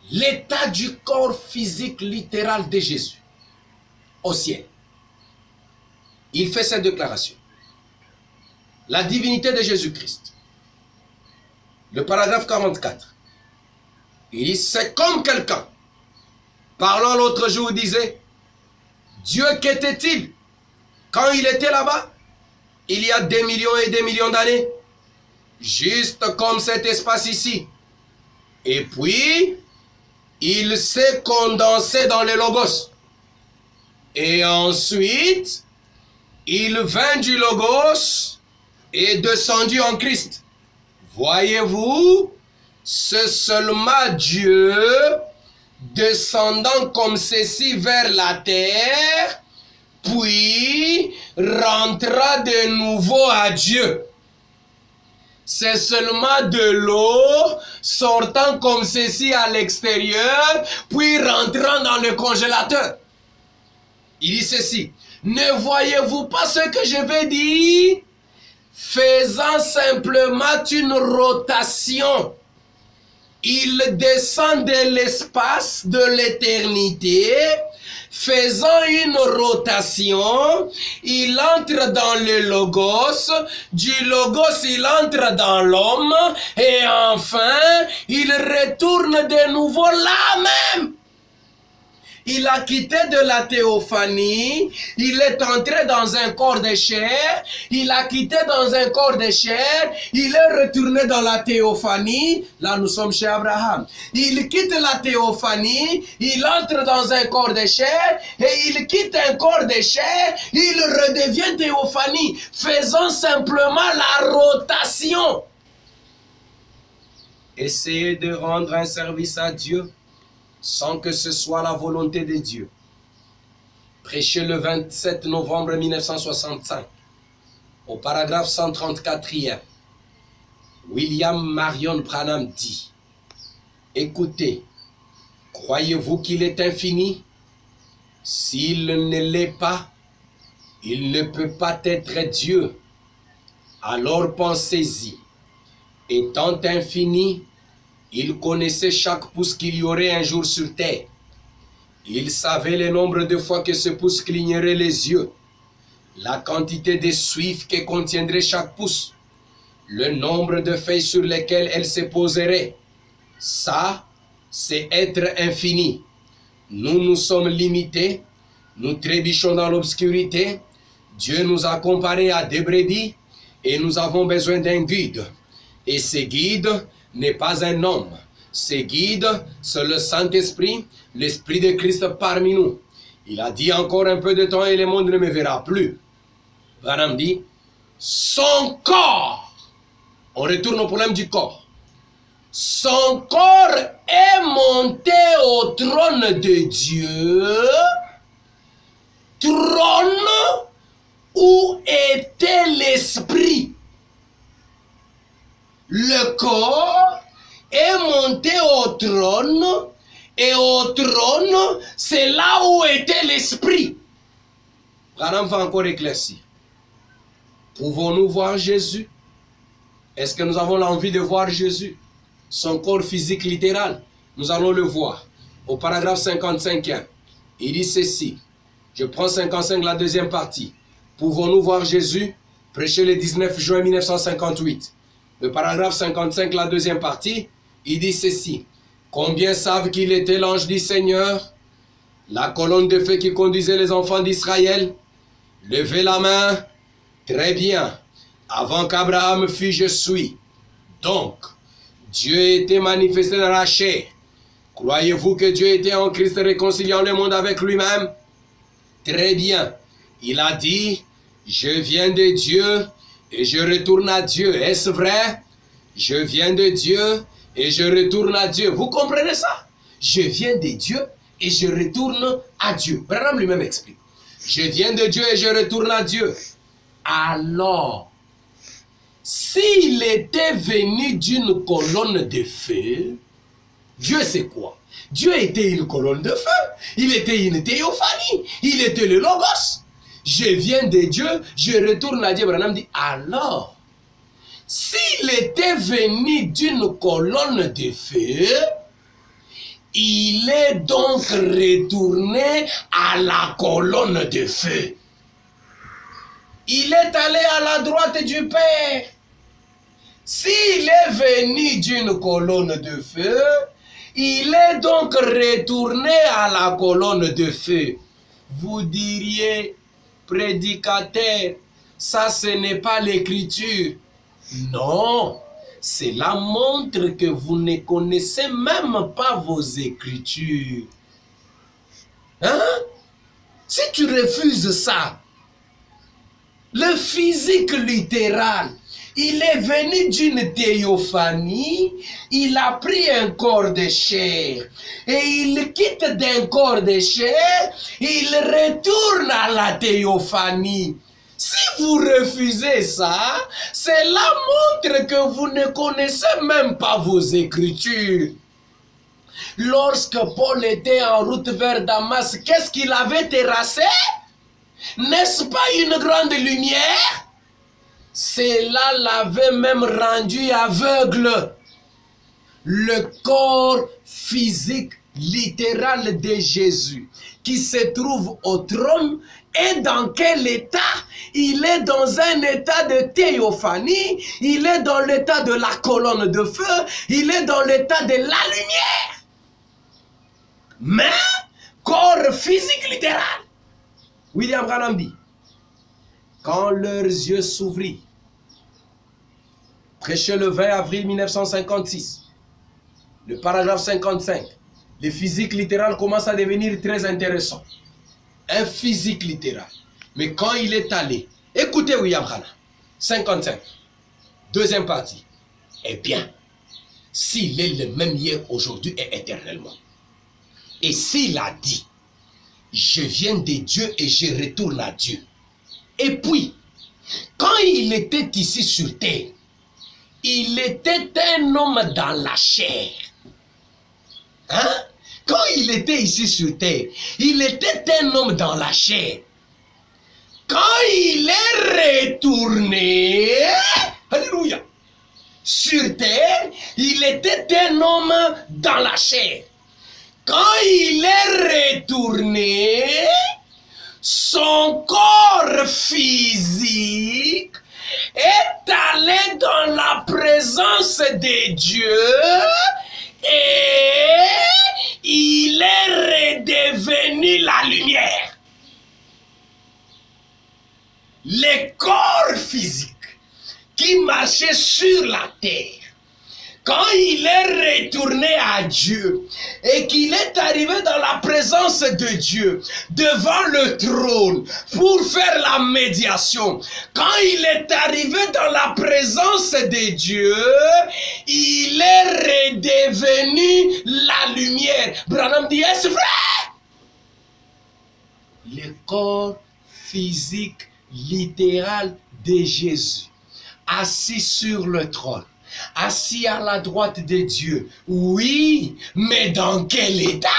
Speaker 2: L'état du corps physique littéral de Jésus au ciel. Il fait cette déclaration. La divinité de Jésus-Christ. Le paragraphe 44. Il dit, c'est comme quelqu'un. Parlant l'autre jour, disait, Dieu qu'était-il quand il était là-bas, il y a des millions et des millions d'années, juste comme cet espace ici. Et puis, il s'est condensé dans le Logos. Et ensuite, il vint du Logos et descendu en Christ. Voyez-vous, c'est seulement Dieu descendant comme ceci vers la terre, puis rentra de nouveau à Dieu. C'est seulement de l'eau sortant comme ceci à l'extérieur, puis rentrant dans le congélateur. Il dit ceci, ne voyez-vous pas ce que je vais dire? Faisant simplement une rotation, il descend de l'espace de l'éternité, faisant une rotation, il entre dans le Logos, du Logos il entre dans l'homme, et enfin, il retourne de nouveau là même. Il a quitté de la théophanie, il est entré dans un corps de chair, il a quitté dans un corps de chair, il est retourné dans la théophanie, là nous sommes chez Abraham. Il quitte la théophanie, il entre dans un corps de chair, et il quitte un corps de chair, il redevient théophanie, faisant simplement la rotation. Essayez de rendre un service à Dieu sans que ce soit la volonté de Dieu. Prêché le 27 novembre 1965, au paragraphe 134e, William Marion Branham dit, « Écoutez, croyez-vous qu'il est infini? S'il ne l'est pas, il ne peut pas être Dieu. Alors pensez-y, étant infini, il connaissait chaque pouce qu'il y aurait un jour sur terre. Il savait le nombre de fois que ce pouce clignerait les yeux, la quantité de suif que contiendrait chaque pouce, le nombre de feuilles sur lesquelles elle se poserait. Ça, c'est être infini. Nous, nous sommes limités, nous trébuchons dans l'obscurité. Dieu nous a comparés à des brebis et nous avons besoin d'un guide. Et ce guide n'est pas un homme. Ce guide, c'est le Saint-Esprit, l'Esprit de Christ parmi nous. Il a dit encore un peu de temps et le monde ne me verra plus. Branham dit, son corps. On retourne au problème du corps. son corps est monté au trône de Dieu, trône où était l'esprit. Le corps est monté au trône, et au trône, c'est là où était l'esprit. Branham va encore éclaircir. Pouvons-nous voir Jésus? Est-ce que nous avons l'envie de voir Jésus? Son corps physique littéral, nous allons le voir. Au paragraphe 55e, il dit ceci. Je prends 55, la deuxième partie. Pouvons-nous voir Jésus? Prêché le 19 juin 1958. Le paragraphe 55, la deuxième partie, il dit ceci. Combien savent qu'il était l'ange du Seigneur? La colonne de feu qui conduisait les enfants d'Israël? Levez la main. Très bien. Avant qu'Abraham fût, je suis. Donc, Dieu était manifesté dans la chair. Croyez-vous que Dieu était en Christ réconciliant le monde avec lui-même? Très bien. Il a dit, je viens de Dieu et je retourne à Dieu. Est-ce vrai? Je viens de Dieu et je retourne à Dieu. Vous comprenez ça? Je viens de Dieu et je retourne à Dieu. Branham lui-même explique. Je viens de Dieu et je retourne à Dieu. Alors, s'il était venu d'une colonne de feu, Dieu c'est quoi? Dieu était une colonne de feu. Il était une théophanie. Il était le Logos. Je viens de Dieu, je retourne à Dieu. Branham dit, alors, s'il était venu d'une colonne de feu, il est donc retourné à la colonne de feu. Il est allé à la droite du Père. S'il est venu d'une colonne de feu, il est donc retourné à la colonne de feu. Vous diriez, prédicateur, ça ce n'est pas l'écriture. Non, cela montre que vous ne connaissez même pas vos écritures. Hein? Si tu refuses ça, le physique littéral, il est venu d'une théophanie, il a pris un corps de chair, et il quitte d'un corps de chair, il retourne à la théophanie. Si vous refusez ça, cela montre que vous ne connaissez même pas vos écritures. Lorsque Paul était en route vers Damas, qu'est-ce qu'il avait terrassé? N'est-ce pas une grande lumière? Cela l'avait même rendu aveugle. Le corps physique littéral de Jésus qui se trouve au trône est dans quel état? Il est dans un état de théophanie, il est dans l'état de la colonne de feu, il est dans l'état de la lumière. Mais, corps physique littéral. William Branham dit, quand leurs yeux s'ouvrirent, prêché le 20 avril 1956, le paragraphe 55, le physique littéral commence à devenir très intéressant. Un physique littéral. Mais quand il est allé, écoutez William Branham, 55, deuxième partie. Eh bien, s'il est le même hier, aujourd'hui et éternellement, et s'il a dit, je viens de Dieu et je retourne à Dieu. Et puis, quand il était ici sur terre, il était un homme dans la chair. Hein? Quand il était ici sur terre, il était un homme dans la chair. Quand il est retourné, alléluia, sur terre, il était un homme dans la chair. Quand il est retourné, son corps physique est allé dans la présence de Dieu et il est redevenu la lumière. Le corps physique qui marchait sur la terre, quand il est retourné à Dieu et qu'il est arrivé dans la présence de Dieu, devant le trône, pour faire la médiation, quand il est arrivé dans la présence de Dieu, il est redevenu la lumière. Branham dit, est-ce vrai? Le corps physique littéral de Jésus, assis sur le trône, assis à la droite de Dieu. Oui, mais dans quel état?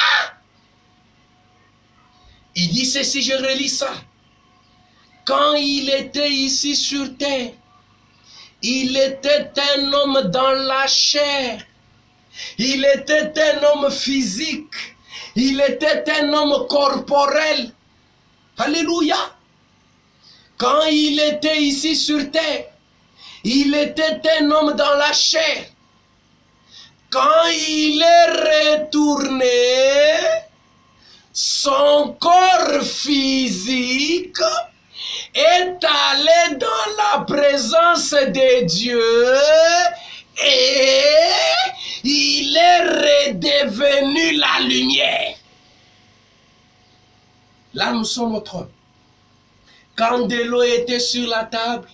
Speaker 2: Il dit ceci, je relis ça. Quand il était ici sur terre, il était un homme dans la chair. Il était un homme physique. Il était un homme corporel. Alléluia. Quand il était ici sur terre, il était un homme dans la chair. Quand il est retourné, son corps physique est allé dans la présence de Dieu et il est redevenu la lumière. Là, nous sommes au trône. Quand de l'eau était sur la table,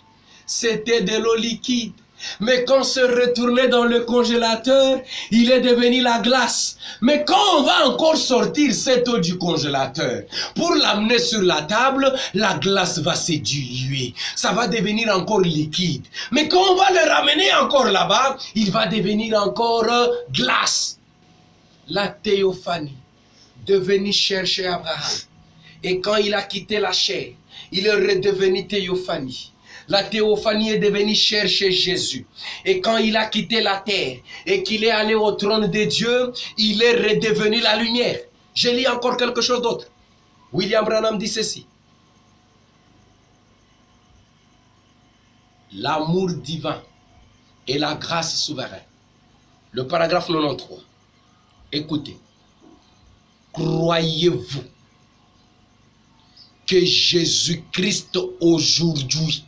Speaker 2: c'était de l'eau liquide. Mais quand on se retournait dans le congélateur, il est devenu la glace. Mais quand on va encore sortir cette eau du congélateur, pour l'amener sur la table, la glace va se diluer. Ça va devenir encore liquide. Mais quand on va le ramener encore là-bas, il va devenir encore glace. La théophanie, devenu chercher Abraham. Et quand il a quitté la chair, il est redevenu théophanie. La théophanie est devenue chair chez Jésus. Et quand il a quitté la terre et qu'il est allé au trône de Dieu, il est redevenu la lumière. Je lis encore quelque chose d'autre. William Branham dit ceci. L'amour divin et la grâce souveraine. Le paragraphe 93. Écoutez. Croyez-vous que Jésus-Christ aujourd'hui,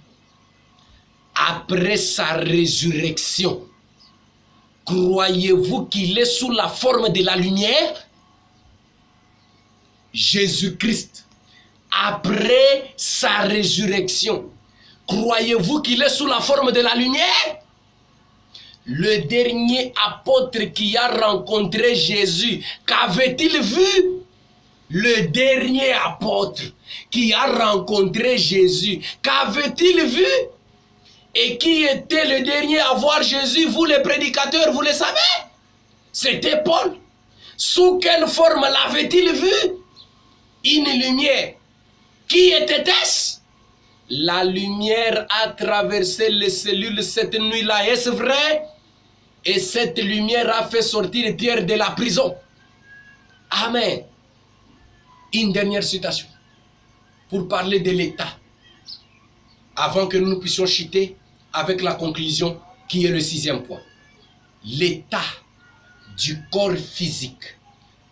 Speaker 2: après sa résurrection, croyez-vous qu'il est sous la forme de la lumière? Jésus-Christ, après sa résurrection, croyez-vous qu'il est sous la forme de la lumière? Le dernier apôtre qui a rencontré Jésus, qu'avait-il vu? Le dernier apôtre qui a rencontré Jésus, qu'avait-il vu? Et qui était le dernier à voir Jésus? Vous les prédicateurs, vous le savez? C'était Paul. Sous quelle forme l'avait-il vu? Une lumière. Qui était-ce? La lumière a traversé les cellules cette nuit-là. Est-ce vrai? Et cette lumière a fait sortir Pierre de la prison. Amen. Une dernière citation pour parler de l'état, avant que nous puissions chuter avec la conclusion qui est le 6e point. L'état du corps physique,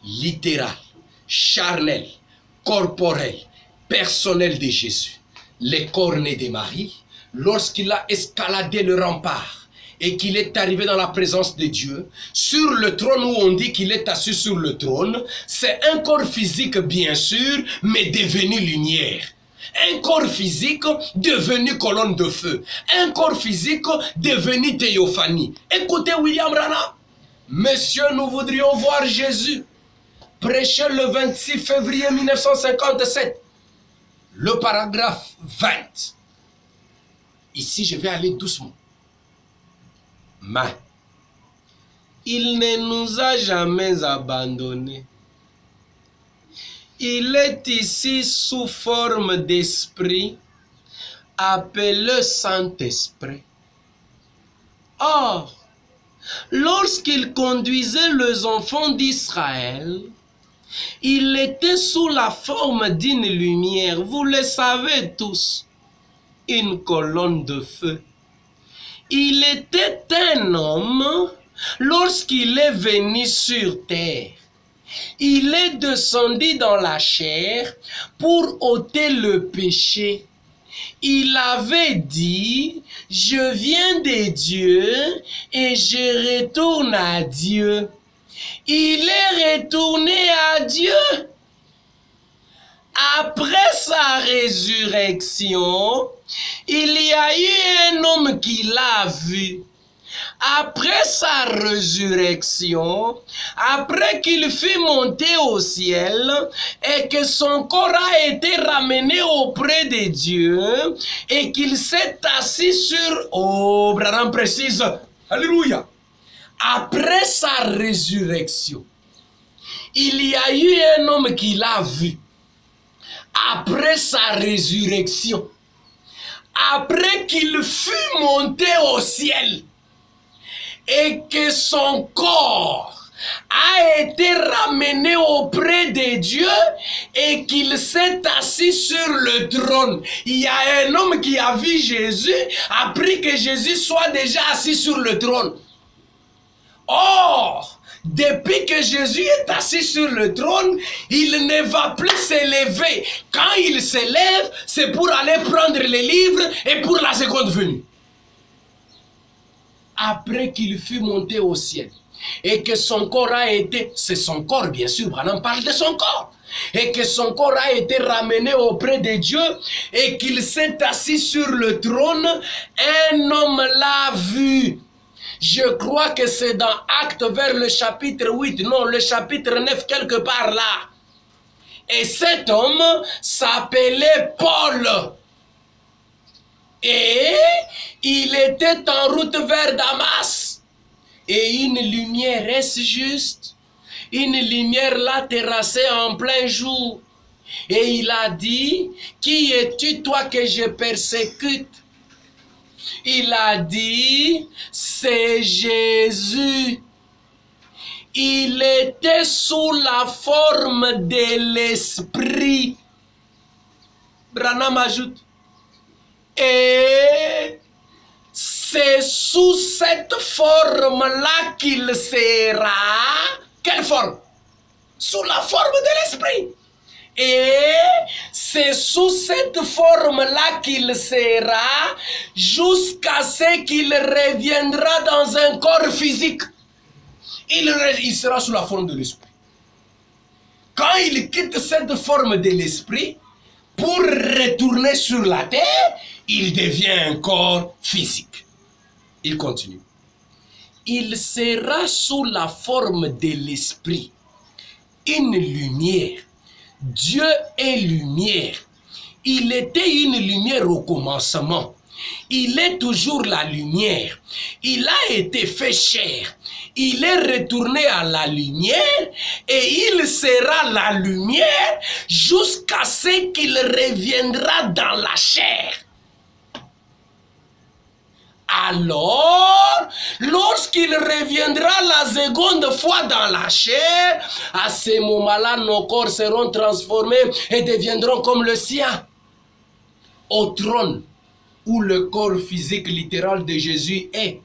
Speaker 2: littéral, charnel, corporel, personnel de Jésus, le corps né de Marie, lorsqu'il a escaladé le rempart et qu'il est arrivé dans la présence de Dieu, sur le trône où on dit qu'il est assis sur le trône, c'est un corps physique bien sûr, mais devenu lumière. Un corps physique devenu colonne de feu. Un corps physique devenu théophanie. Écoutez William Branham. Monsieur, nous voudrions voir Jésus prêcher le 26 février 1957. Le paragraphe 20. Ici, je vais aller doucement. Mais il ne nous a jamais abandonnés. Il est ici sous forme d'esprit, appelé Saint-Esprit. Or, lorsqu'il conduisait les enfants d'Israël, il était sous la forme d'une lumière, vous le savez tous, une colonne de feu. Il était un homme lorsqu'il est venu sur terre. Il est descendu dans la chair pour ôter le péché. Il avait dit, je viens de Dieu et je retourne à Dieu. Il est retourné à Dieu. Après sa résurrection, il y a eu un homme qui l'a vu.
Speaker 3: après sa résurrection, après qu'il fut monté au ciel et que son corps a été ramené auprès de Dieu et qu'il s'est assis sur... Oh, Branham précise, alléluia. Après sa résurrection, il y a eu un homme qui l'a vu. Après sa résurrection, après qu'il fut monté au ciel et que son corps a été ramené auprès de Dieu et qu'il s'est assis sur le trône. Il y a un homme qui a vu Jésus après que Jésus soit déjà assis sur le trône. Or, depuis que Jésus est assis sur le trône, il ne va plus s'élever. Quand il s'élève, c'est pour aller prendre les livres et pour la seconde venue. Après qu'il fut monté au ciel et que son corps a été, c'est son corps bien sûr, Branham parle de son corps, et que son corps a été ramené auprès de Dieu et qu'il s'est assis sur le trône, un homme l'a vu. Je crois que c'est dans Actes vers le chapitre 8, non, le chapitre 9, quelque part là. Et cet homme s'appelait Paul. Et il était en route vers Damas. Et une lumière, est-ce juste? Une lumière l'a terrassé en plein jour. Et il a dit, qui es-tu toi que je persécute? Il a dit, c'est Jésus. Il était sous la forme de l'esprit. Branham ajoute, et c'est sous cette forme-là qu'il sera. Quelle forme? Sous la forme de l'esprit. Et c'est sous cette forme-là qu'il sera jusqu'à ce qu'il reviendra dans un corps physique. Il sera sous la forme de l'esprit. Quand il quitte cette forme de l'esprit pour retourner sur la terre, il devient un corps physique. Il continue. Il sera sous la forme de l'esprit, une lumière. Dieu est lumière. Il était une lumière au commencement. Il est toujours la lumière. Il a été fait chair. Il est retourné à la lumière et il sera la lumière jusqu'à ce qu'il reviendra dans la chair. Alors, lorsqu'il reviendra la seconde fois dans la chair, à ce moment-là, nos corps seront transformés et deviendront comme le sien. Au trône où le corps physique littéral de Jésus est,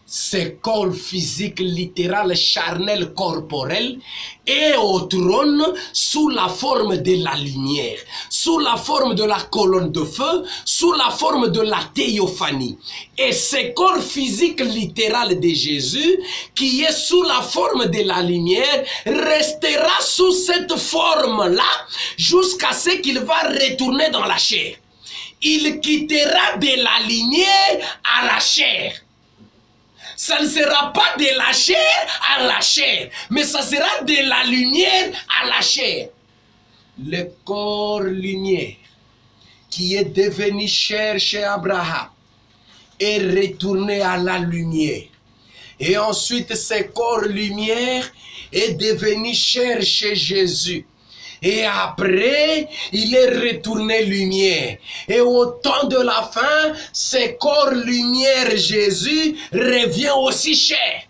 Speaker 3: ce corps physique littéral charnel corporel est au trône sous la forme de la lumière, sous la forme de la colonne de feu, sous la forme de la théophanie. Et ce corps physique littéral de Jésus, qui est sous la forme de la lumière, restera sous cette forme-là jusqu'à ce qu'il va retourner dans la chair. Il quittera de la lumière à la chair. Ça ne sera pas de la chair à la chair, mais ça sera de la lumière à la chair. Le corps lumière qui est devenu chair chez Abraham est retourné à la lumière. Et ensuite, ce corps lumière est devenu chair chez Jésus. Et après, il est retourné lumière. Et au temps de la fin, ce corps lumière Jésus revient aussi chair.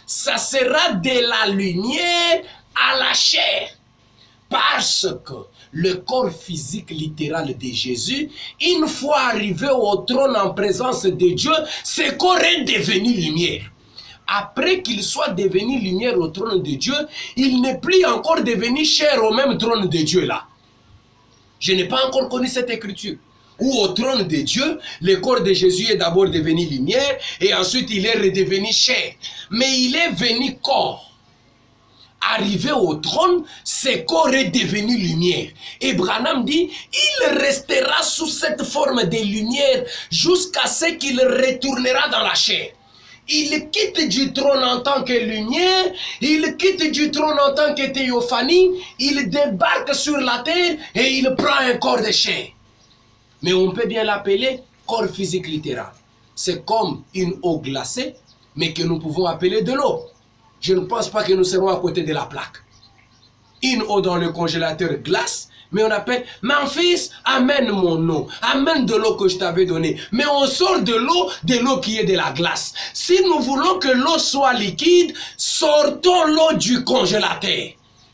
Speaker 3: Ça sera de la lumière à la chair. Parce que le corps physique littéral de Jésus, une fois arrivé au trône en présence de Dieu, ce corps est devenu lumière. Après qu'il soit devenu lumière au trône de Dieu, il n'est plus encore devenu chair au même trône de Dieu là. Je n'ai pas encore connu cette écriture. Où au trône de Dieu, le corps de Jésus est d'abord devenu lumière et ensuite il est redevenu chair. Mais il est venu corps. Arrivé au trône, ce corps est devenu lumière. Et Branham dit, il restera sous cette forme de lumière jusqu'à ce qu'il retournera dans la chair. il quitte du trône en tant que lumière, il quitte du trône en tant que théophanie, il débarque sur la terre et il prend un corps de chair. Mais on peut bien l'appeler corps physique littéral. C'est comme une eau glacée, mais que nous pouvons appeler de l'eau. Je ne pense pas que nous serons à côté de la plaque. Une eau dans le congélateur glace, mais on appelle, mon fils, amène mon eau, amène de l'eau que je t'avais donnée. Mais on sort de l'eau qui est de la glace. Si nous voulons que l'eau soit liquide, sortons l'eau du congélateur.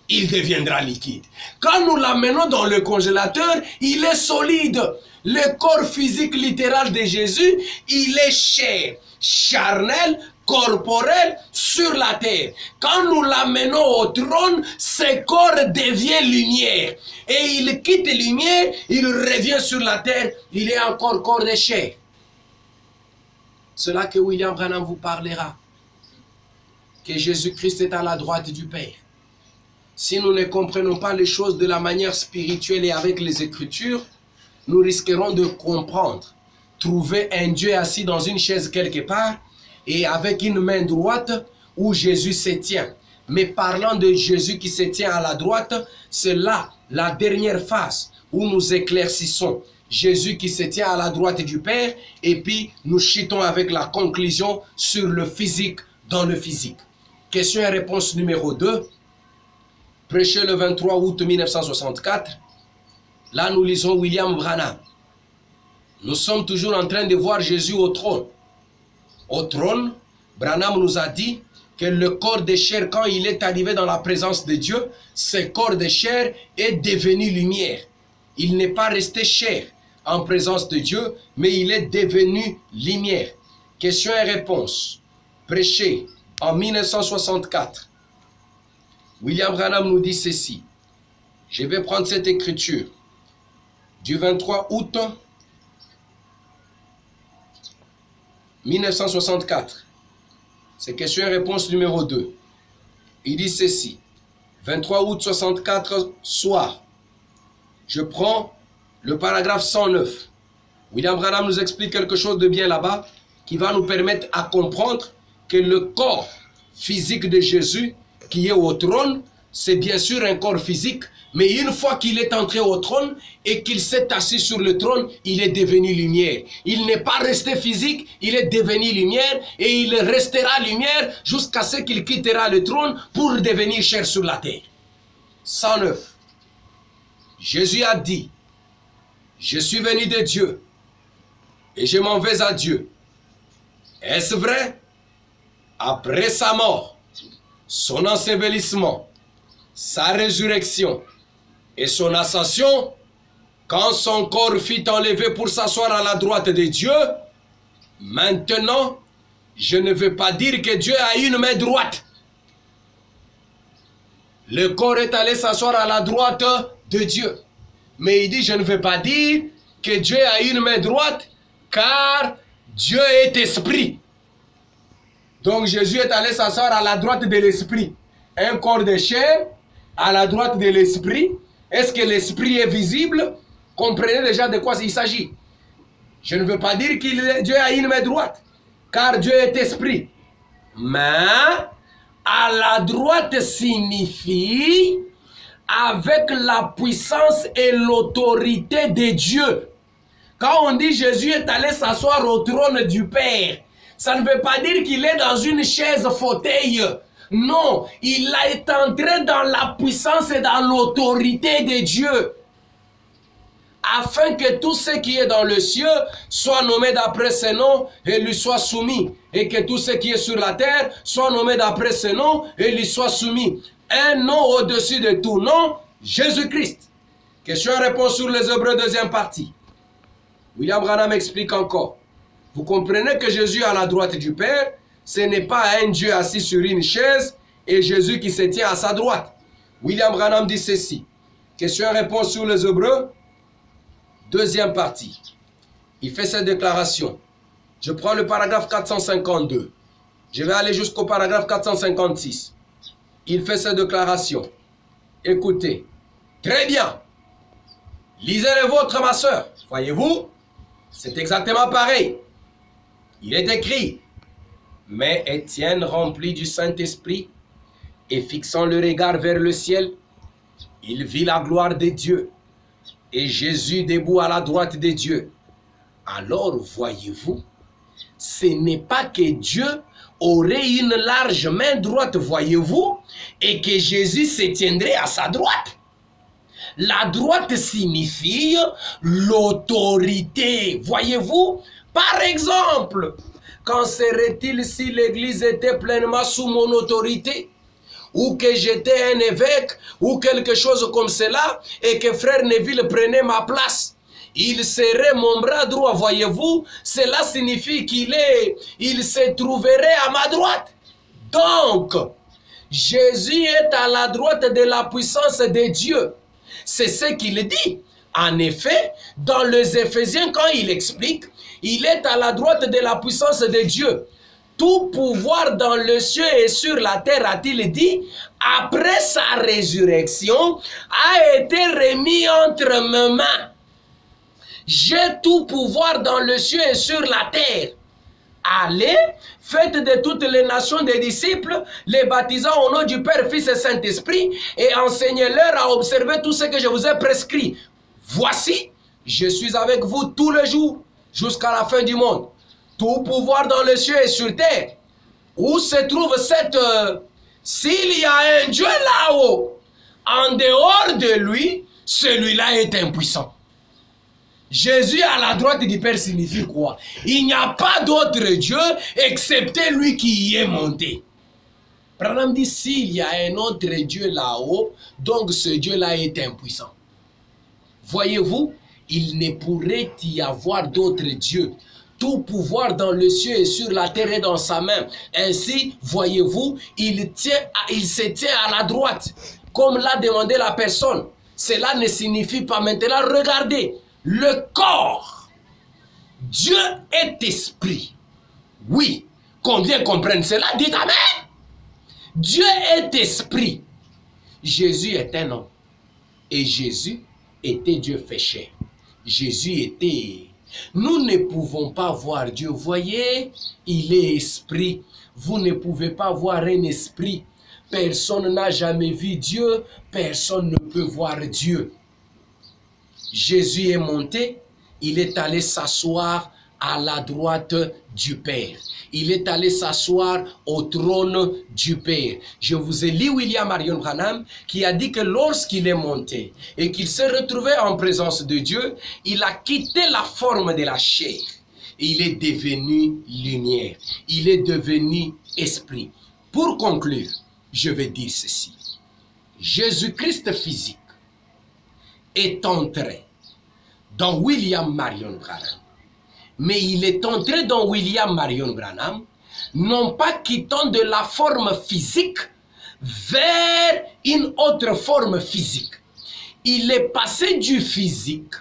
Speaker 3: Il deviendra liquide. Quand nous l'amenons dans le congélateur, il est solide. Le corps physique littéral de Jésus, il est chair, charnel, corporel sur la terre. Quand nous l'amenons au trône, ce corps devient lumière. Et il quitte lumière, il revient sur la terre, il est encore corps de chair. C'est là que William Branham vous parlera. Que Jésus-Christ est à la droite du Père. Si nous ne comprenons pas les choses de la manière spirituelle et avec les Écritures, nous risquerons de comprendre, trouver un Dieu assis dans une chaise quelque part et avec une main droite où Jésus se tient. Mais parlant de Jésus qui se tient à la droite, c'est là la dernière phase où nous éclaircissons Jésus qui se tient à la droite du Père et puis nous chutons avec la conclusion sur le physique dans le physique. Question et réponse numéro 2. Prêché le 23 août 1964. Là, nous lisons William Branham. Nous sommes toujours en train de voir Jésus au trône. Au trône, Branham nous a dit que le corps de chair, quand il est arrivé dans la présence de Dieu, ce corps de chair est devenu lumière. Il n'est pas resté chair en présence de Dieu, mais il est devenu lumière. Question et réponse. Prêché en 1964. William Branham nous dit ceci. Je vais prendre cette écriture du 23 août 1964. C'est question et réponse numéro 2. Il dit ceci. 23 août 64 soir. Je prends le paragraphe 109. William Branham nous explique quelque chose de bien là-bas qui va nous permettre à comprendre que le corps physique de Jésus qui est au trône, c'est bien sûr un corps physique, mais une fois qu'il est entré au trône et qu'il s'est assis sur le trône, il est devenu lumière. Il n'est pas resté physique, il est devenu lumière et il restera lumière jusqu'à ce qu'il quittera le trône pour devenir chair sur la terre. 109. Jésus a dit, je suis venu de Dieu et je m'en vais à Dieu. Est-ce vrai? Après sa mort, son ensevelissement, sa résurrection et son ascension, quand son corps fut enlevé pour s'asseoir à la droite de Dieu, maintenant, je ne veux pas dire que Dieu a une main droite. Le corps est allé s'asseoir à la droite de Dieu. Mais il dit, je ne veux pas dire que Dieu a une main droite, car Dieu est esprit. Donc Jésus est allé s'asseoir à la droite de l'esprit. Un corps de chair à la droite de l'esprit. Est-ce que l'esprit est visible? Comprenez déjà de quoi il s'agit. Je ne veux pas dire que Dieu a une main droite, car Dieu est esprit. Mais à la droite signifie avec la puissance et l'autorité de Dieu. Quand on dit Jésus est allé s'asseoir au trône du Père, ça ne veut pas dire qu'il est dans une chaise fauteuil. Non, il est entré dans la puissance et dans l'autorité de Dieu. Afin que tout ce qui est dans le ciel soit nommé d'après ce nom et lui soit soumis. Et que tout ce qui est sur la terre soit nommé d'après ce nom et lui soit soumis. Un nom au-dessus de tout nom, Jésus-Christ. Question-réponse sur les Hébreux, deuxième partie. William Branham explique encore. Vous comprenez que Jésus à la droite du Père, ce n'est pas un Dieu assis sur une chaise et Jésus qui se tient à sa droite. William Branham dit ceci. Question-réponse sur les Hébreux, deuxième partie. Il fait cette déclaration. Je prends le paragraphe 452. Je vais aller jusqu'au paragraphe 456. Il fait cette déclaration. Écoutez. Très bien. Lisez les vôtres, ma soeur. Voyez-vous, c'est exactement pareil. Il est écrit, Mais Étienne, rempli du Saint-Esprit, et fixant le regard vers le ciel, il vit la gloire de Dieu, et Jésus debout à la droite de Dieu. Alors, voyez-vous, ce n'est pas que Dieu aurait une large main droite, voyez-vous, et que Jésus se tiendrait à sa droite. La droite signifie l'autorité, voyez-vous. Par exemple, qu'en serait-il si l'Église était pleinement sous mon autorité, ou que j'étais un évêque, ou quelque chose comme cela, et que frère Neville prenait ma place? Il serait mon bras droit, voyez-vous. Cela signifie il se trouverait à ma droite. Donc, Jésus est à la droite de la puissance de Dieu. C'est ce qu'il dit. En effet, dans les Éphésiens, quand il explique, il est à la droite de la puissance de Dieu. Tout pouvoir dans le ciel et sur la terre, a-t-il dit, après sa résurrection, a été remis entre mes mains. J'ai tout pouvoir dans le ciel et sur la terre. Allez, faites de toutes les nations des disciples, les baptisant au nom du Père, Fils et Saint-Esprit, et enseignez-leur à observer tout ce que je vous ai prescrit. Voici, je suis avec vous tous les jours, jusqu'à la fin du monde. Tout pouvoir dans le ciel et sur terre. Où se trouve cette... S'il y a un Dieu là-haut, en dehors de lui, celui-là est impuissant. Jésus à la droite du Père signifie quoi? Il n'y a pas d'autre Dieu excepté lui qui y est monté. Branham dit, s'il y a un autre Dieu là-haut, donc ce Dieu-là est impuissant. Voyez-vous, il ne pourrait y avoir d'autre Dieu. Tout pouvoir dans le ciel et sur la terre est dans sa main. Ainsi, voyez-vous, il se tient à la droite, comme l'a demandé la personne. Cela ne signifie pas maintenant, regardez, le corps. Dieu est esprit. Oui, combien comprennent cela? Dites Amen. Dieu est esprit. Jésus est un homme. Et Jésus était Dieu fait chair. Jésus était... Nous ne pouvons pas voir Dieu. Voyez, il est esprit. Vous ne pouvez pas voir un esprit. Personne n'a jamais vu Dieu. Personne ne peut voir Dieu. Jésus est monté. Il est allé s'asseoir à la droite du Père. Il est allé s'asseoir au trône du Père. Je vous ai lu William Marion Branham qui a dit que lorsqu'il est monté et qu'il s'est retrouvé en présence de Dieu, il a quitté la forme de la chair. Et il est devenu lumière. Il est devenu esprit. Pour conclure, je vais dire ceci. Jésus-Christ physique est entré dans William Marion Branham. Mais il est entré dans William Marion Branham, non pas quittant de la forme physique vers une autre forme physique. Il est passé du physique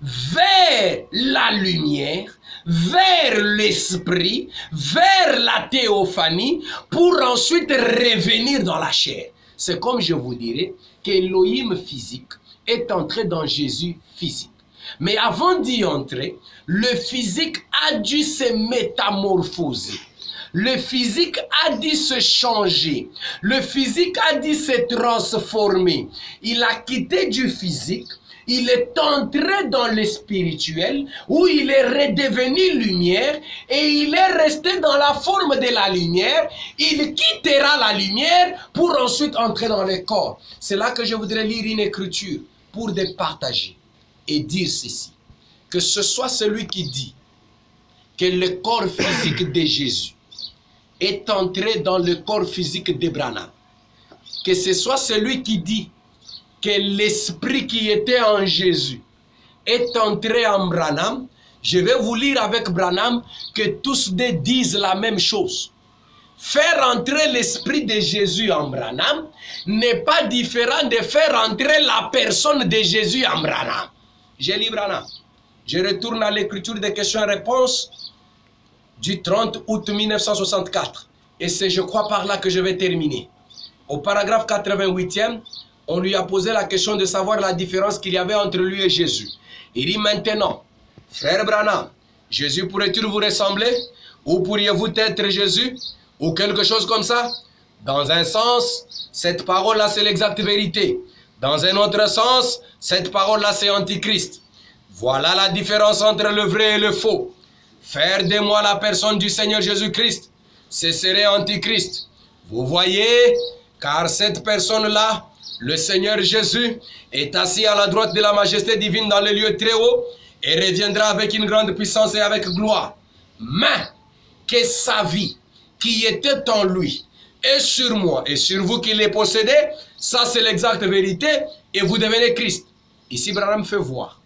Speaker 3: vers la lumière, vers l'esprit, vers la théophanie, pour ensuite revenir dans la chair. C'est comme je vous dirais qu'Élohim physique est entré dans Jésus physique. Mais avant d'y entrer, le physique a dû se métamorphoser. Le physique a dû se changer. Le physique a dû se transformer. Il a quitté du physique. Il est entré dans le spirituel où il est redevenu lumière et il est resté dans la forme de la lumière. Il quittera la lumière pour ensuite entrer dans le corps. C'est là que je voudrais lire une écriture pour départager et dire ceci. Que ce soit celui qui dit que le corps physique de Jésus est entré dans le corps physique de Branham. Que ce soit celui qui dit que l'esprit qui était en Jésus est entré en Branham. Je vais vous lire avec Branham que tous deux disent la même chose. Faire entrer l'esprit de Jésus en Branham n'est pas différent de faire entrer la personne de Jésus en Branham. J'ai lu Branham. Je retourne à l'écriture des questions-réponses du 30 août 1964. Et c'est, je crois, par là que je vais terminer. Au paragraphe 88e, on lui a posé la question de savoir la différence qu'il y avait entre lui et Jésus. Il dit maintenant, frère Branham, Jésus pourrait-il vous ressembler? Ou pourriez-vous être Jésus? Ou quelque chose comme ça? Dans un sens, cette parole-là, c'est l'exacte vérité. Dans un autre sens, cette parole-là, c'est Antichrist. Voilà la différence entre le vrai et le faux. Faire de moi la personne du Seigneur Jésus-Christ, ce serait Antichrist. Vous voyez, car cette personne-là, le Seigneur Jésus, est assis à la droite de la majesté divine dans le lieu très haut et reviendra avec une grande puissance et avec gloire. Mais que sa vie qui était en lui et sur moi et sur vous qui les possédez, ça c'est l'exacte vérité et vous devenez Christ. Ici, Branham fait voir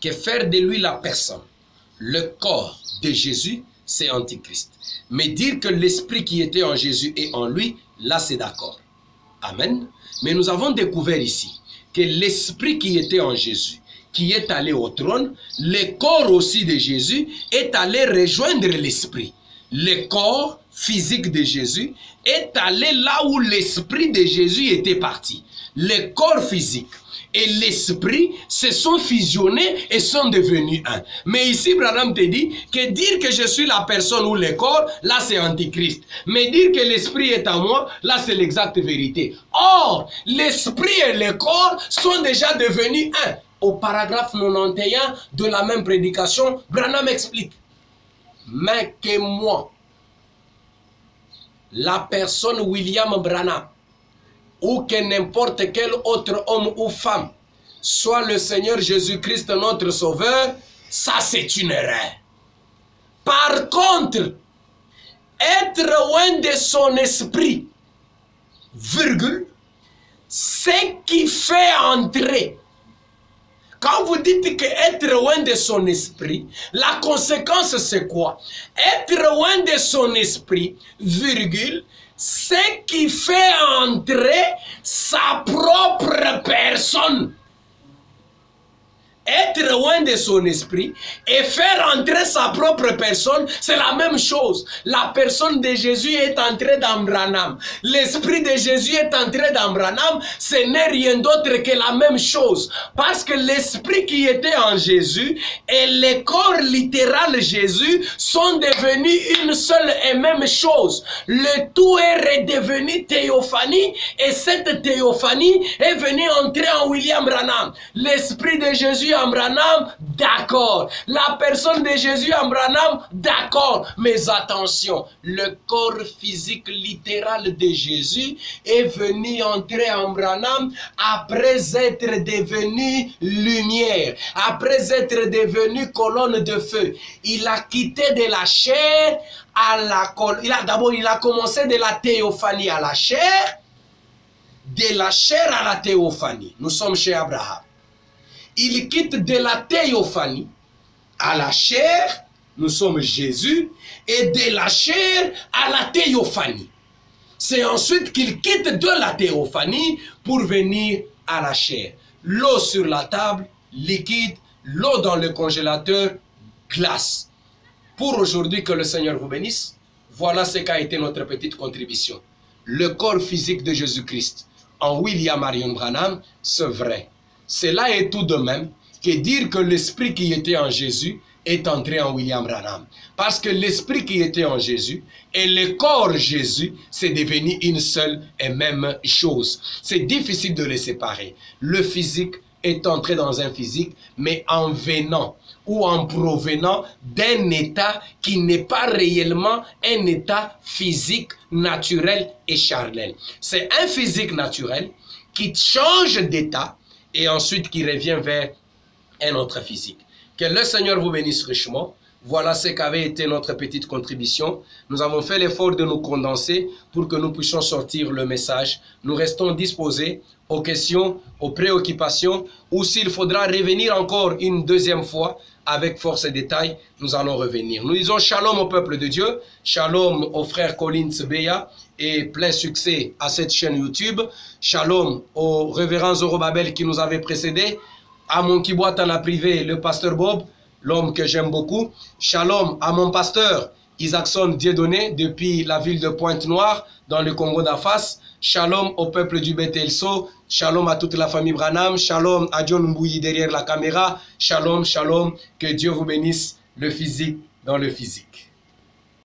Speaker 3: que faire de lui la personne, le corps de Jésus, c'est Antichrist. Mais dire que l'esprit qui était en Jésus est en lui, là c'est d'accord. Amen. Mais nous avons découvert ici que l'esprit qui était en Jésus, qui est allé au trône, le corps aussi de Jésus est allé rejoindre l'esprit. Le corps physique de Jésus est allé là où l'esprit de Jésus était parti. Le corps physique et l'esprit se sont fusionnés et sont devenus un. Mais ici, Branham te dit que dire que je suis la personne ou le corps, là c'est Antichrist. Mais dire que l'esprit est en moi, là c'est l'exacte vérité. Or, l'esprit et le corps sont déjà devenus un. Au paragraphe 91 de la même prédication, Branham explique. Mais que moi, la personne William Branham, ou que n'importe quel autre homme ou femme, soit le Seigneur Jésus-Christ notre Sauveur, ça c'est une erreur. Par contre, être loin de son esprit, virgule, ce qui fait entrer. Quand vous dites que être loin de son esprit, la conséquence c'est quoi? Être loin de son esprit, virgule, ce qui fait entrer sa propre personne. Être loin de son esprit et faire entrer sa propre personne, c'est la même chose. La personne de Jésus est entrée dans Branham. L'esprit de Jésus est entré dans Branham. Ce n'est rien d'autre que la même chose. Parce que l'esprit qui était en Jésus et le corps littéral Jésus sont devenus une seule et même chose. Le tout est redevenu théophanie et cette théophanie est venue entrer en William Branham. L'esprit de Jésus en Branham, d'accord. La personne de Jésus en Branham, d'accord. Mais attention, le corps physique littéral de Jésus est venu entrer en Branham après être devenu lumière, après être devenu colonne de feu. Il a quitté de la chair à la colonne. D'abord, il a commencé de la théophanie à la chair, de la chair à la théophanie. Nous sommes chez Abraham. Il quitte de la théophanie à la chair, nous sommes Jésus, et de la chair à la théophanie. C'est ensuite qu'il quitte de la théophanie pour venir à la chair. L'eau sur la table, liquide, l'eau dans le congélateur, glace. Pour aujourd'hui, que le Seigneur vous bénisse, voilà ce qu'a été notre petite contribution. Le corps physique de Jésus-Christ en William Marion Branham, c'est vrai. Cela est tout de même que dire que l'esprit qui était en Jésus est entré en William Branham. Parce que l'esprit qui était en Jésus et le corps Jésus, c'est devenu une seule et même chose. C'est difficile de les séparer. Le physique est entré dans un physique, mais en venant ou en provenant d'un état qui n'est pas réellement un état physique, naturel et charnel. C'est un physique naturel qui change d'état et ensuite qui revient vers un autre physique. Que le Seigneur vous bénisse richement. Voilà ce qu'avait été notre petite contribution. Nous avons fait l'effort de nous condenser pour que nous puissions sortir le message. Nous restons disposés aux questions, aux préoccupations, ou s'il faudra revenir encore une deuxième fois avec force et détail, nous allons revenir. Nous disons shalom au peuple de Dieu, shalom au frère Collins Beya et plein succès à cette chaîne YouTube. Shalom au révérend Zorobabel qui nous avait précédé, à mon kiboite en a privé, le pasteur Bob, l'homme que j'aime beaucoup. Shalom à mon pasteur Isaacson Dieudonné depuis la ville de Pointe-Noire dans le Congo d'Afas. Shalom au peuple du Betelso. Shalom à toute la famille Branham. Shalom à John Mbouyi derrière la caméra. Shalom, shalom. Que Dieu vous bénisse, le physique dans le physique.